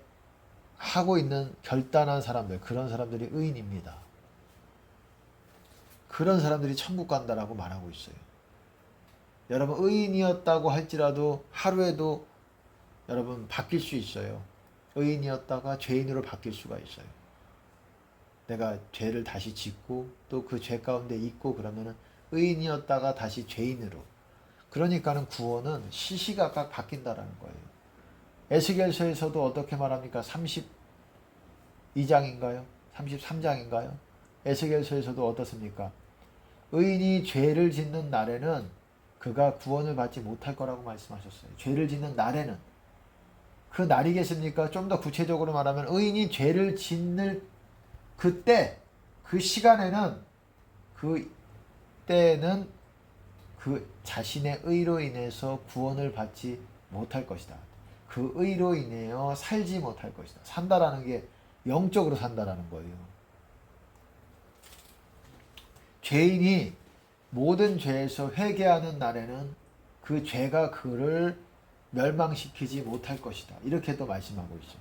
하고 있는 결단한 사람들, 그런 사람들이 의인입니다. 그런 사람들이 천국 간다라고 말하고 있어요. 여러분, 의인이었다고 할지라도 하루에도 여러분 바뀔 수 있어요. 의인이었다가 죄인으로 바뀔 수가 있어요. 내가 죄를 다시 짓고 또 그 죄 가운데 있고 그러면은 의인이었다가 다시 죄인으로. 그러니까는 구원은 시시각각 바뀐다라는 거예요. 에스겔서에서도 어떻게 말합니까? 32장인가요? 33장인가요? 에스겔서에서도 어떻습니까? 의인이 죄를 짓는 날에는 그가 구원을 받지 못할 거라고 말씀하셨어요. 죄를 짓는 날에는. 그 날이겠습니까? 좀 더 구체적으로 말하면 의인이 죄를 짓는 그때, 그 시간에는, 그때는 그 자신의 의로 인해서 구원을 받지 못할 것이다. 그 의로 인하여 살지 못할 것이다. 산다라는 게 영적으로 산다라는 거예요. 죄인이 모든 죄에서 회개하는 날에는 그 죄가 그를 멸망시키지 못할 것이다. 이렇게 또 말씀하고 있어요.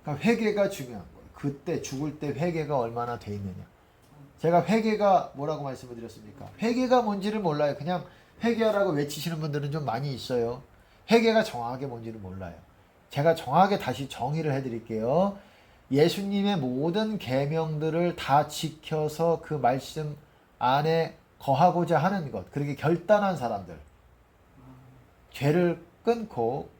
그러니까 회개가 중요한 거예요. 그때 죽을 때 회개가 얼마나 돼 있느냐. 제가 회개가 뭐라고 말씀을 드렸습니까? 회개가 뭔지를 몰라요. 그냥 회개하라고 외치시는 분들은 좀 많이 있어요. 회개가 정확하게 뭔지를 몰라요. 제가 정확하게 다시 정의를 해드릴게요. 예수님의 모든 계명들을 다 지켜서 그 말씀 안에 거하고자 하는 것, 그렇게 결단한 사람들, 죄를 끊고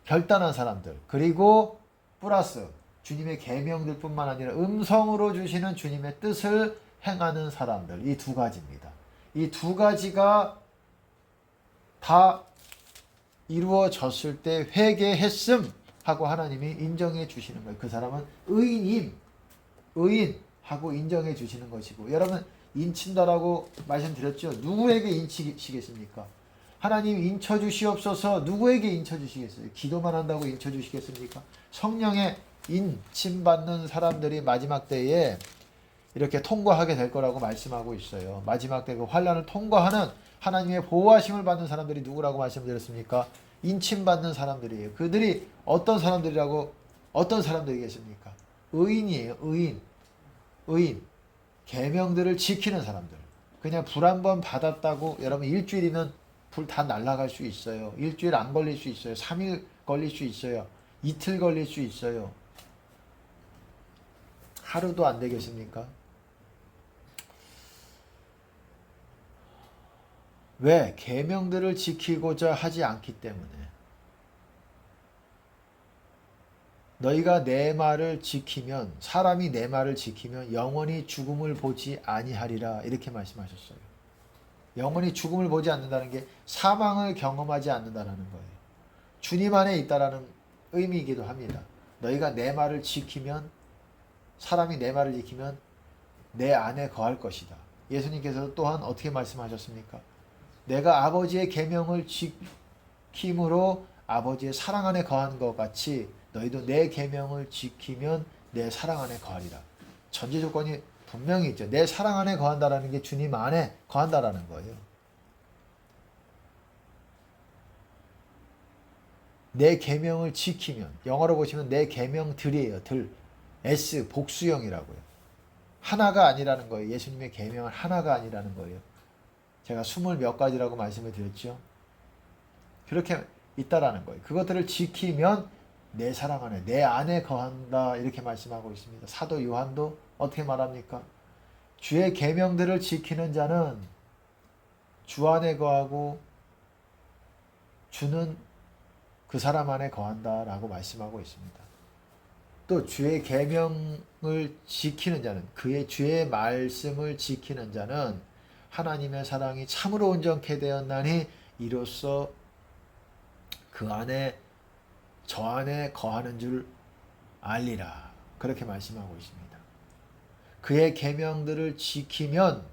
결단한 사람들, 그리고 플러스 주님의 계명들 뿐만 아니라 음성으로 주시는 주님의 뜻을 행하는 사람들, 이 두 가지입니다. 이 두 가지가 다 이루어졌을 때 회개했음 하고 하나님이 인정해 주시는 거예요. 그 사람은 의인임, 의인 하고 인정해 주시는 것이고, 여러분 인친다라고 말씀드렸죠. 누구에게 인치시겠습니까? 하나님 인쳐 주시옵소서. 누구에게 인쳐 주시겠어요? 기도만 한다고 인쳐 주시겠습니까? 성령의 인침 받는 사람들이 마지막 때에 이렇게 통과하게 될 거라고 말씀하고 있어요. 마지막 때 그 환난을 통과하는 하나님의 보호하심을 받는 사람들이 누구라고 말씀드렸습니까? 인침 받는 사람들이에요. 그들이 어떤 사람들이라고, 어떤 사람들이겠습니까? 의인이에요. 의인. 계명들을 지키는 사람들. 그냥 불 한 번 받았다고 여러분 일주일이면 불 다 날아갈 수 있어요. 일주일 안 걸릴 수 있어요. 3일 걸릴 수 있어요. 이틀 걸릴 수 있어요. 하루도 안 되겠습니까? 왜? 계명들을 지키고자 하지 않기 때문에. 너희가 내 말을 지키면, 사람이 내 말을 지키면 영원히 죽음을 보지 아니하리라, 이렇게 말씀하셨어요. 영원히 죽음을 보지 않는다는 게 사망을 경험하지 않는다는 거예요. 주님 안에 있다라는 의미이기도 합니다. 너희가 내 말을 지키면, 사람이 내 말을 지키면 내 안에 거할 것이다. 예수님께서 또한 어떻게 말씀하셨습니까? 내가 아버지의 계명을 지킴으로 아버지의 사랑 안에 거한 것 같이 너희도 내 계명을 지키면 내 사랑 안에 거하리라. 전제 조건이 분명히 있죠. 내 사랑 안에 거한다라는 게 주님 안에 거한다라는 거예요. 내 계명을 지키면, 영어로 보시면 내 계명들이에요. 들. S 복수형이라고요. 하나가 아니라는 거예요. 예수님의 계명은 하나가 아니라는 거예요. 제가 20몇 가지라고 말씀을 드렸죠. 그렇게 있다라는 거예요. 그것들을 지키면 내 사랑 안에, 내 안에 거한다, 이렇게 말씀하고 있습니다. 사도 요한도 어떻게 말합니까? 주의 계명들을 지키는 자는 주 안에 거하고 주는 그 사람 안에 거한다라고 말씀하고 있습니다. 또 주의 계명을 지키는 자는, 그의 주의 말씀을 지키는 자는 하나님의 사랑이 참으로 온전케 되었나니 이로써 그 안에, 저 안에 거하는 줄 알리라, 그렇게 말씀하고 있습니다. 그의 계명들을 지키면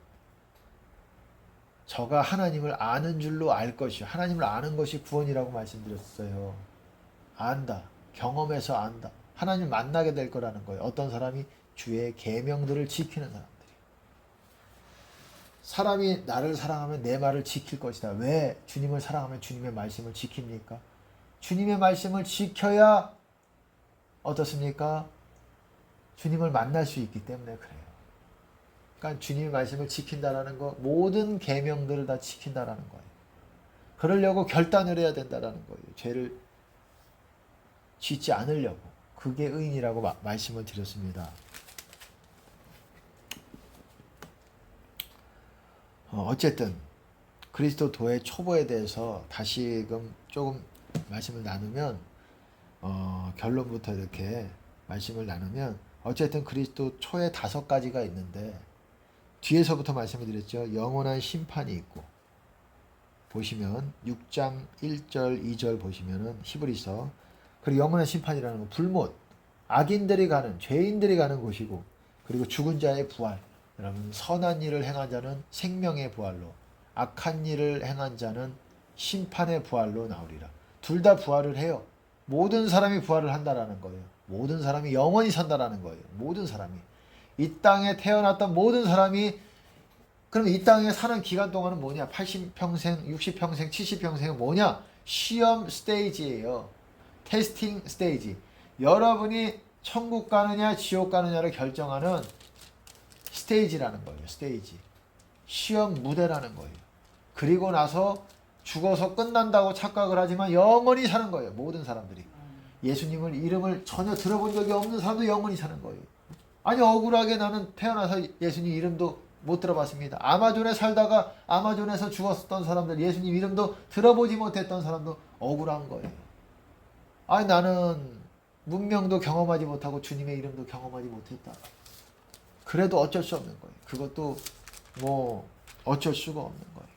저가 하나님을 아는 줄로 알 것이요. 하나님을 아는 것이 구원이라고 말씀드렸어요. 안다. 경험해서 안다. 하나님 만나게 될 거라는 거예요. 어떤 사람이 주의 계명들을 지키는 사람들이. 사람이 나를 사랑하면 내 말을 지킬 것이다. 왜 주님을 사랑하면 주님의 말씀을 지킵니까? 주님의 말씀을 지켜야 어떻습니까? 주님을 만날 수 있기 때문에 그래요. 그러니까 주님의 말씀을 지킨다라는 거, 모든 계명들을 다 지킨다라는 거예요. 그러려고 결단을 해야 된다라는 거예요. 죄를 짓지 않으려고. 그게 의인이라고 말씀을 드렸습니다. 어쨌든 그리스도도의 초보에 대해서 다시금 조금 말씀을 나누면, 결론부터 이렇게 말씀을 나누면, 어쨌든 그리스도 초에 5가지가 있는데 뒤에서부터 말씀을 드렸죠. 영원한 심판이 있고, 보시면 6장 1절 2절 보시면은 히브리서, 그리고 영원한 심판이라는 건 불못, 악인들이 가는, 죄인들이 가는 곳이고, 그리고 죽은 자의 부활. 여러분, 선한 일을 행한 자는 생명의 부활로, 악한 일을 행한 자는 심판의 부활로 나오리라. 둘 다 부활을 해요. 모든 사람이 부활을 한다라는 거예요. 모든 사람이 영원히 산다라는 거예요. 모든 사람이. 이 땅에 태어났던 모든 사람이, 그럼 이 땅에 사는 기간 동안은 뭐냐? 80평생, 60평생, 70평생은 뭐냐? 시험 스테이지예요. 테스팅 스테이지. 여러분이 천국 가느냐 지옥 가느냐를 결정하는 스테이지라는 거예요. 스테이지. 시험 무대라는 거예요. 그리고 나서 죽어서 끝난다고 착각을 하지만 영원히 사는 거예요. 모든 사람들이. 예수님을 이름을 전혀 들어본 적이 없는 사람도 영원히 사는 거예요. 아니 억울하게 나는 태어나서 예수님 이름도 못 들어봤습니다. 아마존에 살다가 아마존에서 죽었었던 사람들, 예수님 이름도 들어보지 못했던 사람도 억울한 거예요. 아니 나는 문명도 경험하지 못하고 주님의 이름도 경험하지 못했다. 그래도 어쩔 수 없는 거예요. 그것도 뭐 어쩔 수가 없는 거예요.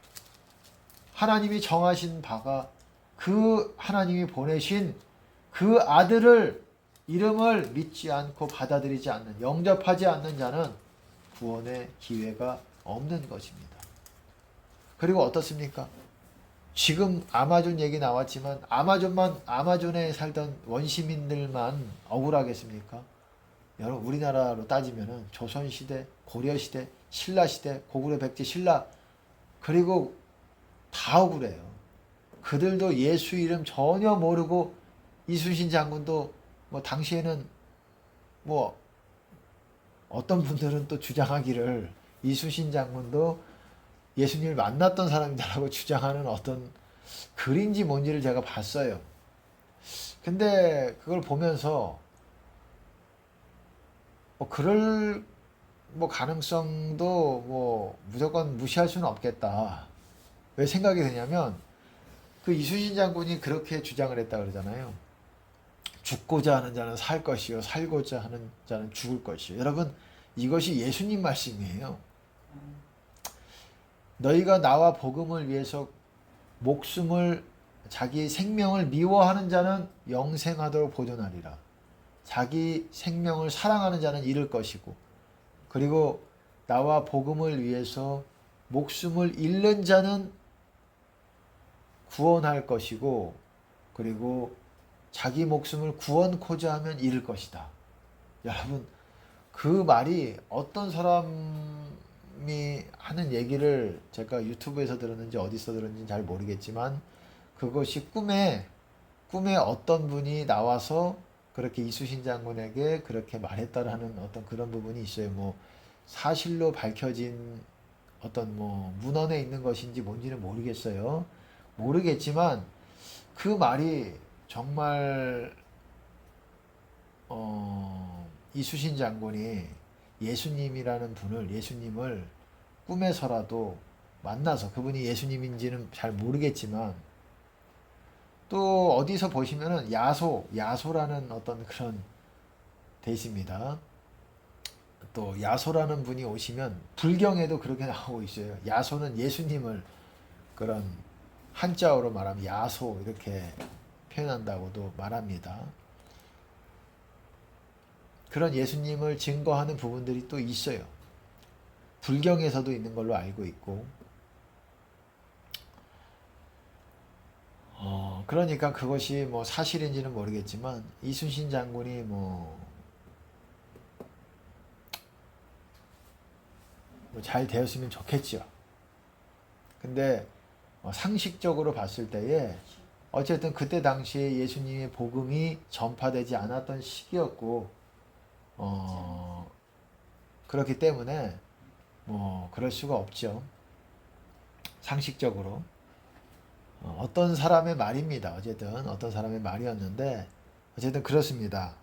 하나님이 정하신 바가 그 하나님이 보내신 그 아들을 이름을 믿지 않고 받아들이지 않는, 영접하지 않는 자는 구원의 기회가 없는 것입니다. 그리고 어떻습니까? 지금 아마존 얘기 나왔지만 아마존에 살던 원시민들만 억울하겠습니까? 여러분 우리나라로 따지면은 조선시대, 고려시대, 신라시대, 고구려 백제 신라 그리고 다 억울해요. 그들도 예수 이름 전혀 모르고 이순신 장군도 뭐 당시에는 뭐 어떤 분들은 또 주장하기를 이순신 장군도 예수님을 만났던 사람이다라고 주장하는 어떤 글인지 뭔지를 제가 봤어요. 근데 그걸 보면서 뭐 그럴 뭐 가능성도 뭐 무조건 무시할 수는 없겠다. 왜 생각이 드냐면 그 이순신 장군이 그렇게 주장을 했다 그러잖아요. 죽고자 하는 자는 살 것이요 살고자 하는 자는 죽을 것이요. 여러분 이것이 예수님 말씀이에요. 너희가 나와 복음을 위해서 목숨을 자기 생명을 미워하는 자는 영생하도록 보존하리라. 자기 생명을 사랑하는 자는 잃을 것이고 그리고 나와 복음을 위해서 목숨을 잃는 자는 구원할 것이고 그리고 자기 목숨을 구원코자 하면 잃을 것이다. 여러분 그 말이 어떤 사람이 하는 얘기를 제가 유튜브에서 들었는지 어디서 들었는지 잘 모르겠지만 그것이 꿈에 어떤 분이 나와서 그렇게 이순신 장군에게 그렇게 말했다라는 어떤 그런 부분이 있어요. 뭐 사실로 밝혀진 어떤 뭐 문헌에 있는 것인지 뭔지는 모르겠어요. 모르겠지만 그 말이 정말 이순신 장군이 예수님을 꿈에서라도 만나서 그분이 예수님인지는 잘 모르겠지만 또 어디서 보시면은 야소라는 어떤 그런 데 있습니다. 또 야소라는 분이 오시면 불경에도 그렇게 나오고 있어요. 야소는 예수님을 그런 한자어로 말하면 야소 이렇게 표현한다고도 말합니다. 그런 예수님을 증거하는 부분들이 또 있어요. 불경에서도 있는 걸로 알고 있고 그러니까 그것이 뭐 사실인지는 모르겠지만 이순신 장군이 뭐 잘 되었으면 좋겠죠. 근데 상식적으로 봤을 때에 어쨌든 그때 당시에 예수님의 복음이 전파되지 않았던 시기였고 그렇기 때문에 뭐 그럴 수가 없죠. 상식적으로 어떤 사람의 말입니다. 어쨌든 어떤 사람의 말이었는데 어쨌든 그렇습니다.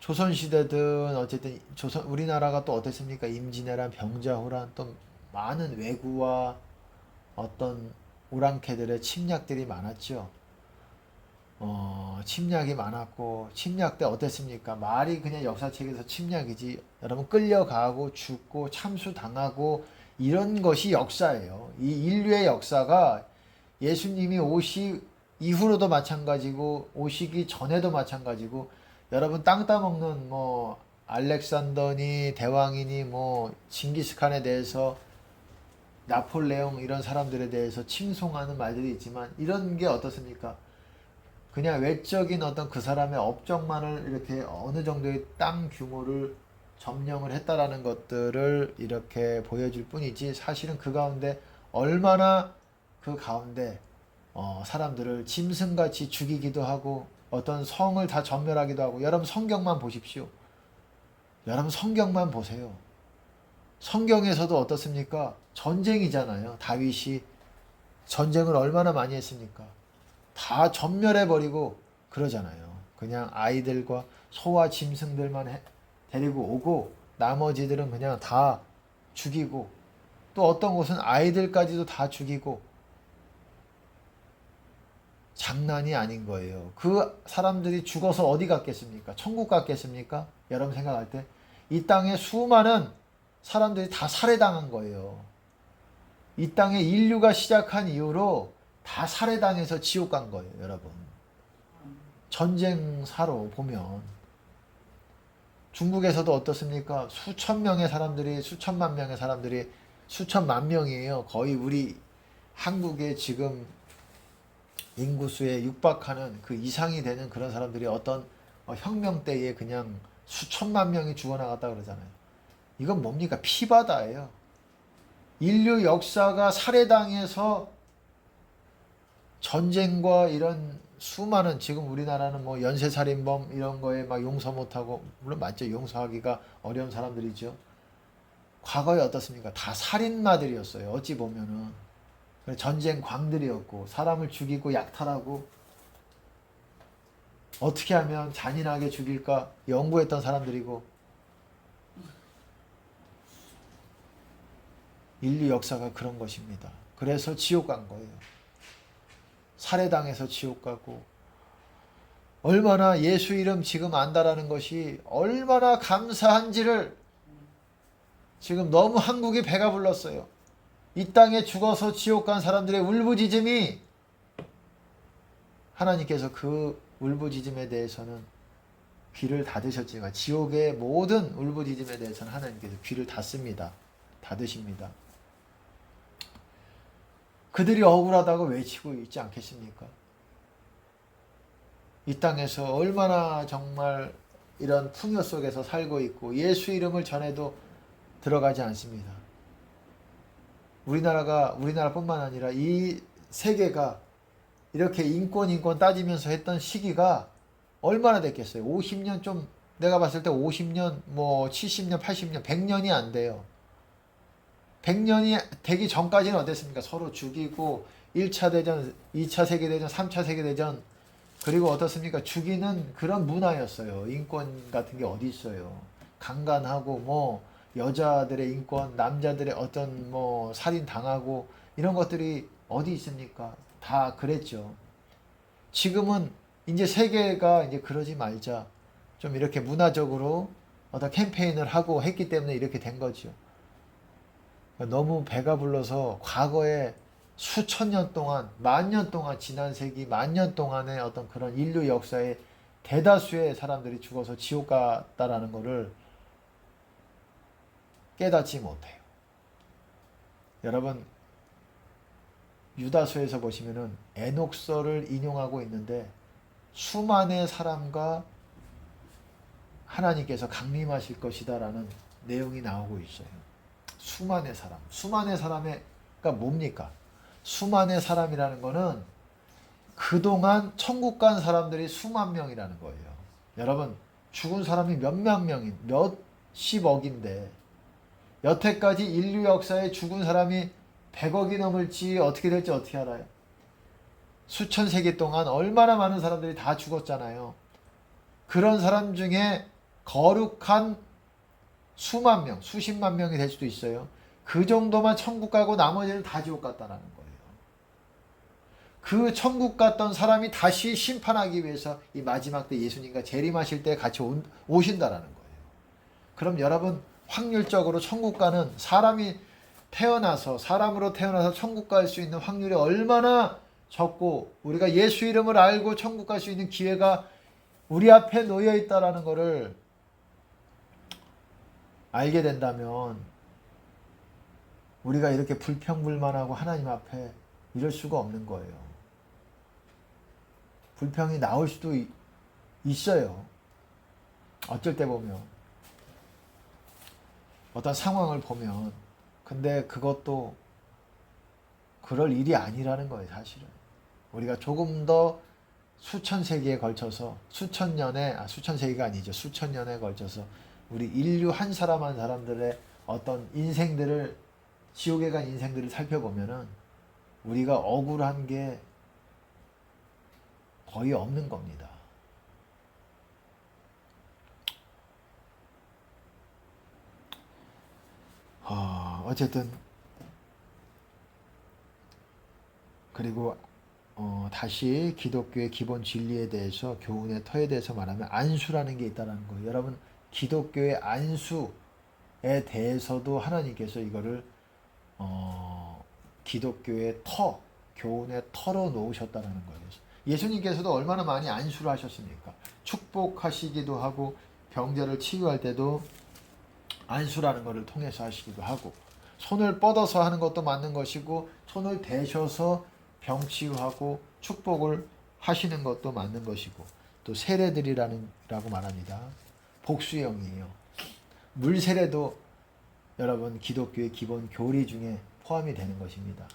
조선시대든 어쨌든 우리나라가 또 어땠습니까? 임진왜란, 병자호란 또 많은 왜구와 어떤 오랑캐들의 침략들이 많았죠. 침략이 많았고 침략 때 어땠습니까? 말이 그냥 역사책에서 침략이지. 여러분 끌려가고 죽고 참수당하고 이런 것이 역사예요. 이 인류의 역사가 예수님이 이후로도 마찬가지고 오시기 전에도 마찬가지고 여러분 땅 따먹는 뭐 알렉산더니 대왕이니 뭐 징기스칸에 대해서 나폴레옹 이런 사람들에 대해서 칭송하는 말들이 있지만 이런 게 어떻습니까? 그냥 외적인 어떤 그 사람의 업적만을 이렇게 어느 정도의 땅 규모를 점령을 했다라는 것들을 이렇게 보여줄 뿐이지 사실은 그 가운데 얼마나 그 가운데 사람들을 짐승같이 죽이기도 하고 어떤 성을 다 전멸하기도 하고 여러분 성경만 보십시오. 여러분 성경만 보세요. 성경에서도 어떻습니까? 전쟁이잖아요. 다윗이 전쟁을 얼마나 많이 했습니까? 다 전멸해버리고 그러잖아요. 그냥 아이들과 소와 짐승들만 데리고 오고 나머지들은 그냥 다 죽이고 또 어떤 곳은 아이들까지도 다 죽이고 장난이 아닌 거예요. 그 사람들이 죽어서 어디 갔겠습니까? 천국 갔겠습니까? 여러분 생각할 때 이 땅에 수많은 사람들이 다 살해당한 거예요. 이 땅에 인류가 시작한 이후로 다 살해당해서 지옥 간 거예요, 여러분. 전쟁사로 보면 중국에서도 어떻습니까? 수천 명의 사람들이, 수천만 명의 사람들이, 수천만 명이에요. 거의 우리 한국의 지금 인구수에 육박하는 그 이상이 되는 그런 사람들이 어떤 혁명 때에 그냥 수천만 명이 죽어나갔다 그러잖아요. 이건 뭡니까? 피바다예요. 인류 역사가 살해당해서 전쟁과 이런 수많은, 지금 우리나라는 뭐 연쇄살인범 이런 거에 막 용서 못하고, 물론 맞죠. 용서하기가 어려운 사람들이죠. 과거에 어떻습니까? 다 살인마들이었어요. 어찌 보면은. 전쟁 광들이었고, 사람을 죽이고 약탈하고, 어떻게 하면 잔인하게 죽일까 연구했던 사람들이고, 인류 역사가 그런 것입니다. 그래서 지옥 간 거예요. 살해당해서 지옥 가고, 얼마나 예수 이름 지금 안다라는 것이 얼마나 감사한지를 지금 너무 한국이 배가 불렀어요. 이 땅에 죽어서 지옥 간 사람들의 울부짖음이, 하나님께서 그 울부짖음에 대해서는 귀를 닫으셨지만 지옥의 모든 울부짖음에 대해서는 하나님께서 귀를 닫습니다. 닫으십니다. 그들이 억울하다고 외치고 있지 않겠습니까? 이 땅에서 얼마나 정말 이런 풍요 속에서 살고 있고 예수 이름을 전해도 들어가지 않습니다. 우리나라뿐만 아니라 이 세계가 이렇게 인권 따지면서 했던 시기가 얼마나 됐겠어요? 50년, 좀 내가 봤을 때 50년, 뭐 70년, 80년, 100년이 안 돼요. 100년이 되기 전까지는 어땠습니까? 서로 죽이고 1차 대전, 2차 세계대전, 3차 세계대전, 그리고 어떻습니까? 죽이는 그런 문화였어요. 인권 같은 게 어디 있어요. 강간하고 뭐 여자들의 인권, 남자들의 어떤 뭐 살인 당하고 이런 것들이 어디 있습니까? 다 그랬죠. 지금은 이제 세계가 이제 그러지 말자, 좀 이렇게 문화적으로 어떤 캠페인을 하고 했기 때문에 이렇게 된 거죠. 너무 배가 불러서 과거에 수천 년 동안, 만 년 동안, 지난 세기 만 년 동안의 어떤 그런 인류 역사에 대다수의 사람들이 죽어서 지옥 갔다라는 것을 깨닫지 못해요. 여러분, 유다서에서 보시면은 에녹서를 인용하고 있는데 수만의 사람과 하나님께서 강림하실 것이다라는 내용이 나오고 있어요. 수만의 사람. 수만의 사람의, 그러니까 뭡니까? 수만의 사람이라는 거는 그동안 천국 간 사람들이 수만 명이라는 거예요. 여러분, 죽은 사람이 몇만 명인, 몇십억인데 여태까지 인류 역사에 죽은 사람이 100억이 넘을지 어떻게 될지 어떻게 알아요? 수천 세기 동안 얼마나 많은 사람들이 다 죽었잖아요. 그런 사람 중에 거룩한 수만 명, 수십만 명이 될 수도 있어요. 그 정도만 천국 가고 나머지는 다 지옥 갔다라는 거예요. 그 천국 갔던 사람이 다시 심판하기 위해서 이 마지막 때 예수님과 재림하실 때 같이 오신다라는 거예요. 그럼 여러분, 확률적으로 천국 가는 사람이 사람으로 태어나서 천국 갈 수 있는 확률이 얼마나 적고, 우리가 예수 이름을 알고 천국 갈 수 있는 기회가 우리 앞에 놓여 있다라는 것을 알게 된다면 우리가 이렇게 불평불만하고 하나님 앞에 이럴 수가 없는 거예요. 불평이 나올 수도 있어요. 어쩔 때 보면, 어떤 상황을 보면. 근데 그것도 그럴 일이 아니라는 거예요, 사실은. 우리가 조금 더 수천 세기에 걸쳐서, 수천 세기가 아니죠. 수천 년에 걸쳐서 우리 인류 한 사람 한 사람들의 어떤 인생들을, 지옥에 간 인생들을 살펴보면은 우리가 억울한 게 거의 없는 겁니다. 어쨌든 그리고 다시 기독교의 기본 진리에 대해서 교훈의 터에 대해서 말하면 안수라는 게 있다는 거예요. 여러분 기독교의 안수에 대해서도 하나님께서 이거를 기독교의 터, 교훈의 터로 놓으셨다는 거예요. 예수님께서도 얼마나 많이 안수를 하셨습니까? 축복하시기도 하고 병자를 치유할 때도 안수라는 것을 통해서 하시기도 하고 손을 뻗어서 하는 것도 맞는 것이고 손을 대셔서 병치유하고 축복을 하시는 것도 맞는 것이고 또 세례들이라고 말합니다. 복수형이에요. 물세례도 여러분 기독교의 기본 교리 중에 포함이 되는 것입니다.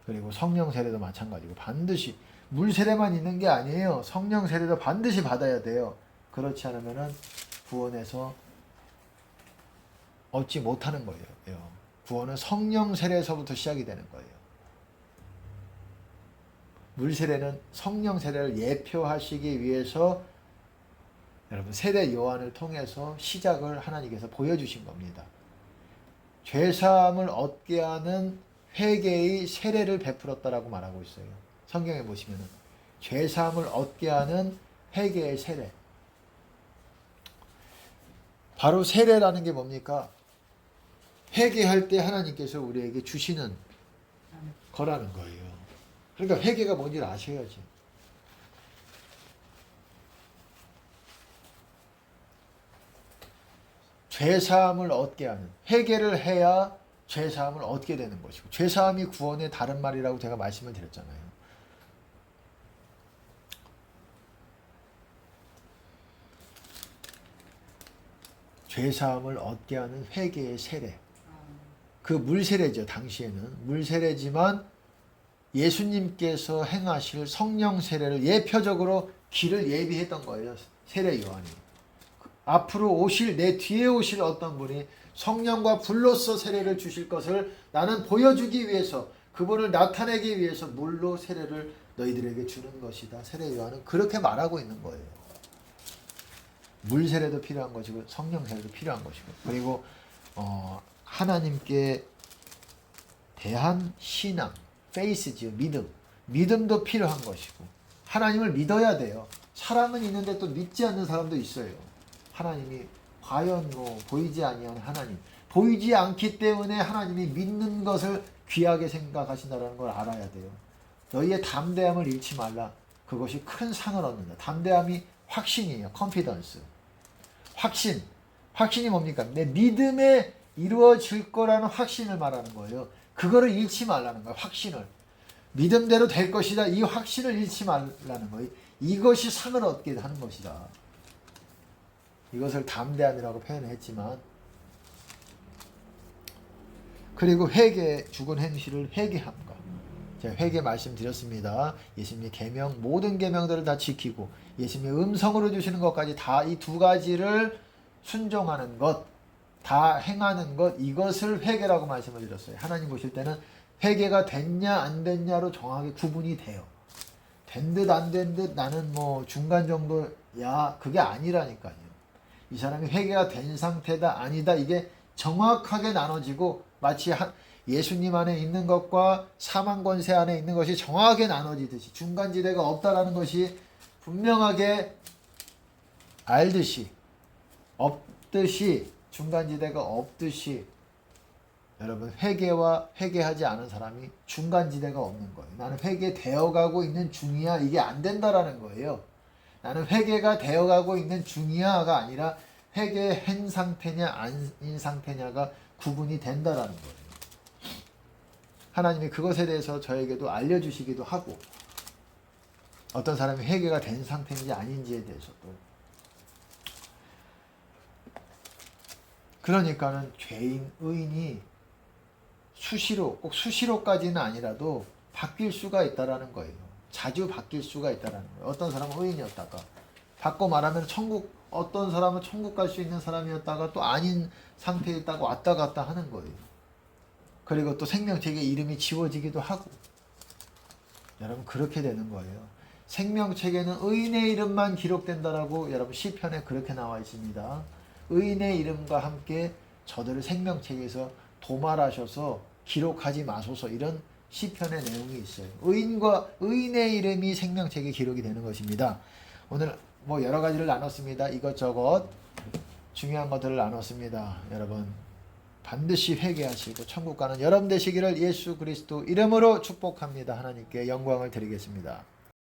그리고 성령 세례도 마찬가지고 반드시 물세례만 있는 게 아니에요. 성령 세례도 반드시 받아야 돼요. 그렇지 않으면 구원에서 얻지 못하는 거예요. 구원은 성령 세례에서부터 시작이 되는 거예요. 물세례는 성령 세례를 예표하시기 위해서 여러분 세례 요한을 통해서 시작을 하나님께서 보여주신 겁니다. 죄사함을 얻게 하는 회개의 세례를 베풀었다라고 말하고 있어요. 성경에 보시면은 죄사함을 얻게 하는 회개의 세례. 바로 세례라는 게 뭡니까? 회개할 때 하나님께서 우리에게 주시는 거라는 거예요. 그러니까 회개가 뭔지를 아셔야지. 죄사함을 얻게 하는, 회개를 해야 죄사함을 얻게 되는 것이고, 죄사함이 구원의 다른 말이라고 제가 말씀을 드렸잖아요. 죄사함을 얻게 하는 회개의 세례. 그 물세례죠. 당시에는 물세례지만 예수님께서 행하실 성령 세례를 예표적으로 길을 예비했던 거예요. 세례 요한이. 앞으로 오실, 내 뒤에 오실 어떤 분이 성령과 불로써 세례를 주실 것을 나는 보여주기 위해서, 그분을 나타내기 위해서 물로 세례를 너희들에게 주는 것이다. 세례 요한은 그렇게 말하고 있는 거예요. 물 세례도 필요한 것이고 성령 세례도 필요한 것이고, 그리고 하나님께 대한 신앙, 페이스지요. 믿음도 필요한 것이고, 하나님을 믿어야 돼요. 사람은 있는데 또 믿지 않는 사람도 있어요. 하나님이 과연 보이지 아니하는 하나님, 보이지 않기 때문에 하나님이 믿는 것을 귀하게 생각하신다는 걸 알아야 돼요. 너희의 담대함을 잃지 말라. 그것이 큰 상을 얻는다. 담대함이 확신이에요. 컨피던스. 확신이 뭡니까? 내 믿음에 이루어질 거라는 확신을 말하는 거예요. 그거를 잃지 말라는 거예요. 확신을. 믿음대로 될 것이다. 이 확신을 잃지 말라는 거예요. 이것이 상을 얻게 하는 것이다. 이것을 담대함이라고 표현했지만, 그리고 회개, 죽은 행실을 회개함과, 제가 회개 말씀드렸습니다. 예수님의 계명, 모든 계명들을 다 지키고 예수님의 음성으로 주시는 것까지 다 이 두 가지를 순종하는 것, 다 행하는 것, 이것을 회개라고 말씀을 드렸어요. 하나님 보실 때는 회개가 됐냐 안 됐냐로 정확하게 구분이 돼요. 된 듯 안 된 듯 나는 중간 정도야, 그게 아니라니까요. 이 사람이 회개가 된 상태다 아니다, 이게 정확하게 나눠지고, 마치 예수님 안에 있는 것과 사망 권세 안에 있는 것이 정확하게 나눠지듯이, 중간지대가 없다라는 것이 분명하게 알듯이, 없듯이, 중간지대가 없듯이, 여러분 회개와 회개하지 않은 사람이 중간지대가 없는 거예요. 나는 회개되어 가고 있는 중이야, 이게 안 된다라는 거예요. 나는 회개가 되어가고 있는 중이야가 아니라 회개한 상태냐 아닌 상태냐가 구분이 된다라는 거예요. 하나님이 그것에 대해서 저에게도 알려주시기도 하고, 어떤 사람이 회개가 된 상태인지 아닌지에 대해서도. 그러니까는 죄인, 의인이 수시로, 꼭 수시로까지는 아니라도 바뀔 수가 있다라는 거예요. 자주 바뀔 수가 있다라는 거예요. 어떤 사람은 의인이었다가, 바꿔 말하면 어떤 사람은 천국 갈 수 있는 사람이었다가 또 아닌 상태에 있다가 왔다 갔다 하는 거예요. 그리고 또 생명책에 이름이 지워지기도 하고, 여러분 그렇게 되는 거예요. 생명책에는 의인의 이름만 기록된다라고 여러분 시편에 그렇게 나와 있습니다. 의인의 이름과 함께 저들을 생명책에서 도말하셔서 기록하지 마소서, 이런 시편의 내용이 있어요. 의인의 이름이 생명책에 기록이 되는 것입니다. 오늘 뭐 여러 가지를 나눴습니다. 이것저것 중요한 것들을 나눴습니다. 여러분 반드시 회개하시고 천국 가는 여러분 되시기를 예수 그리스도 이름으로 축복합니다. 하나님께 영광을 드리겠습니다.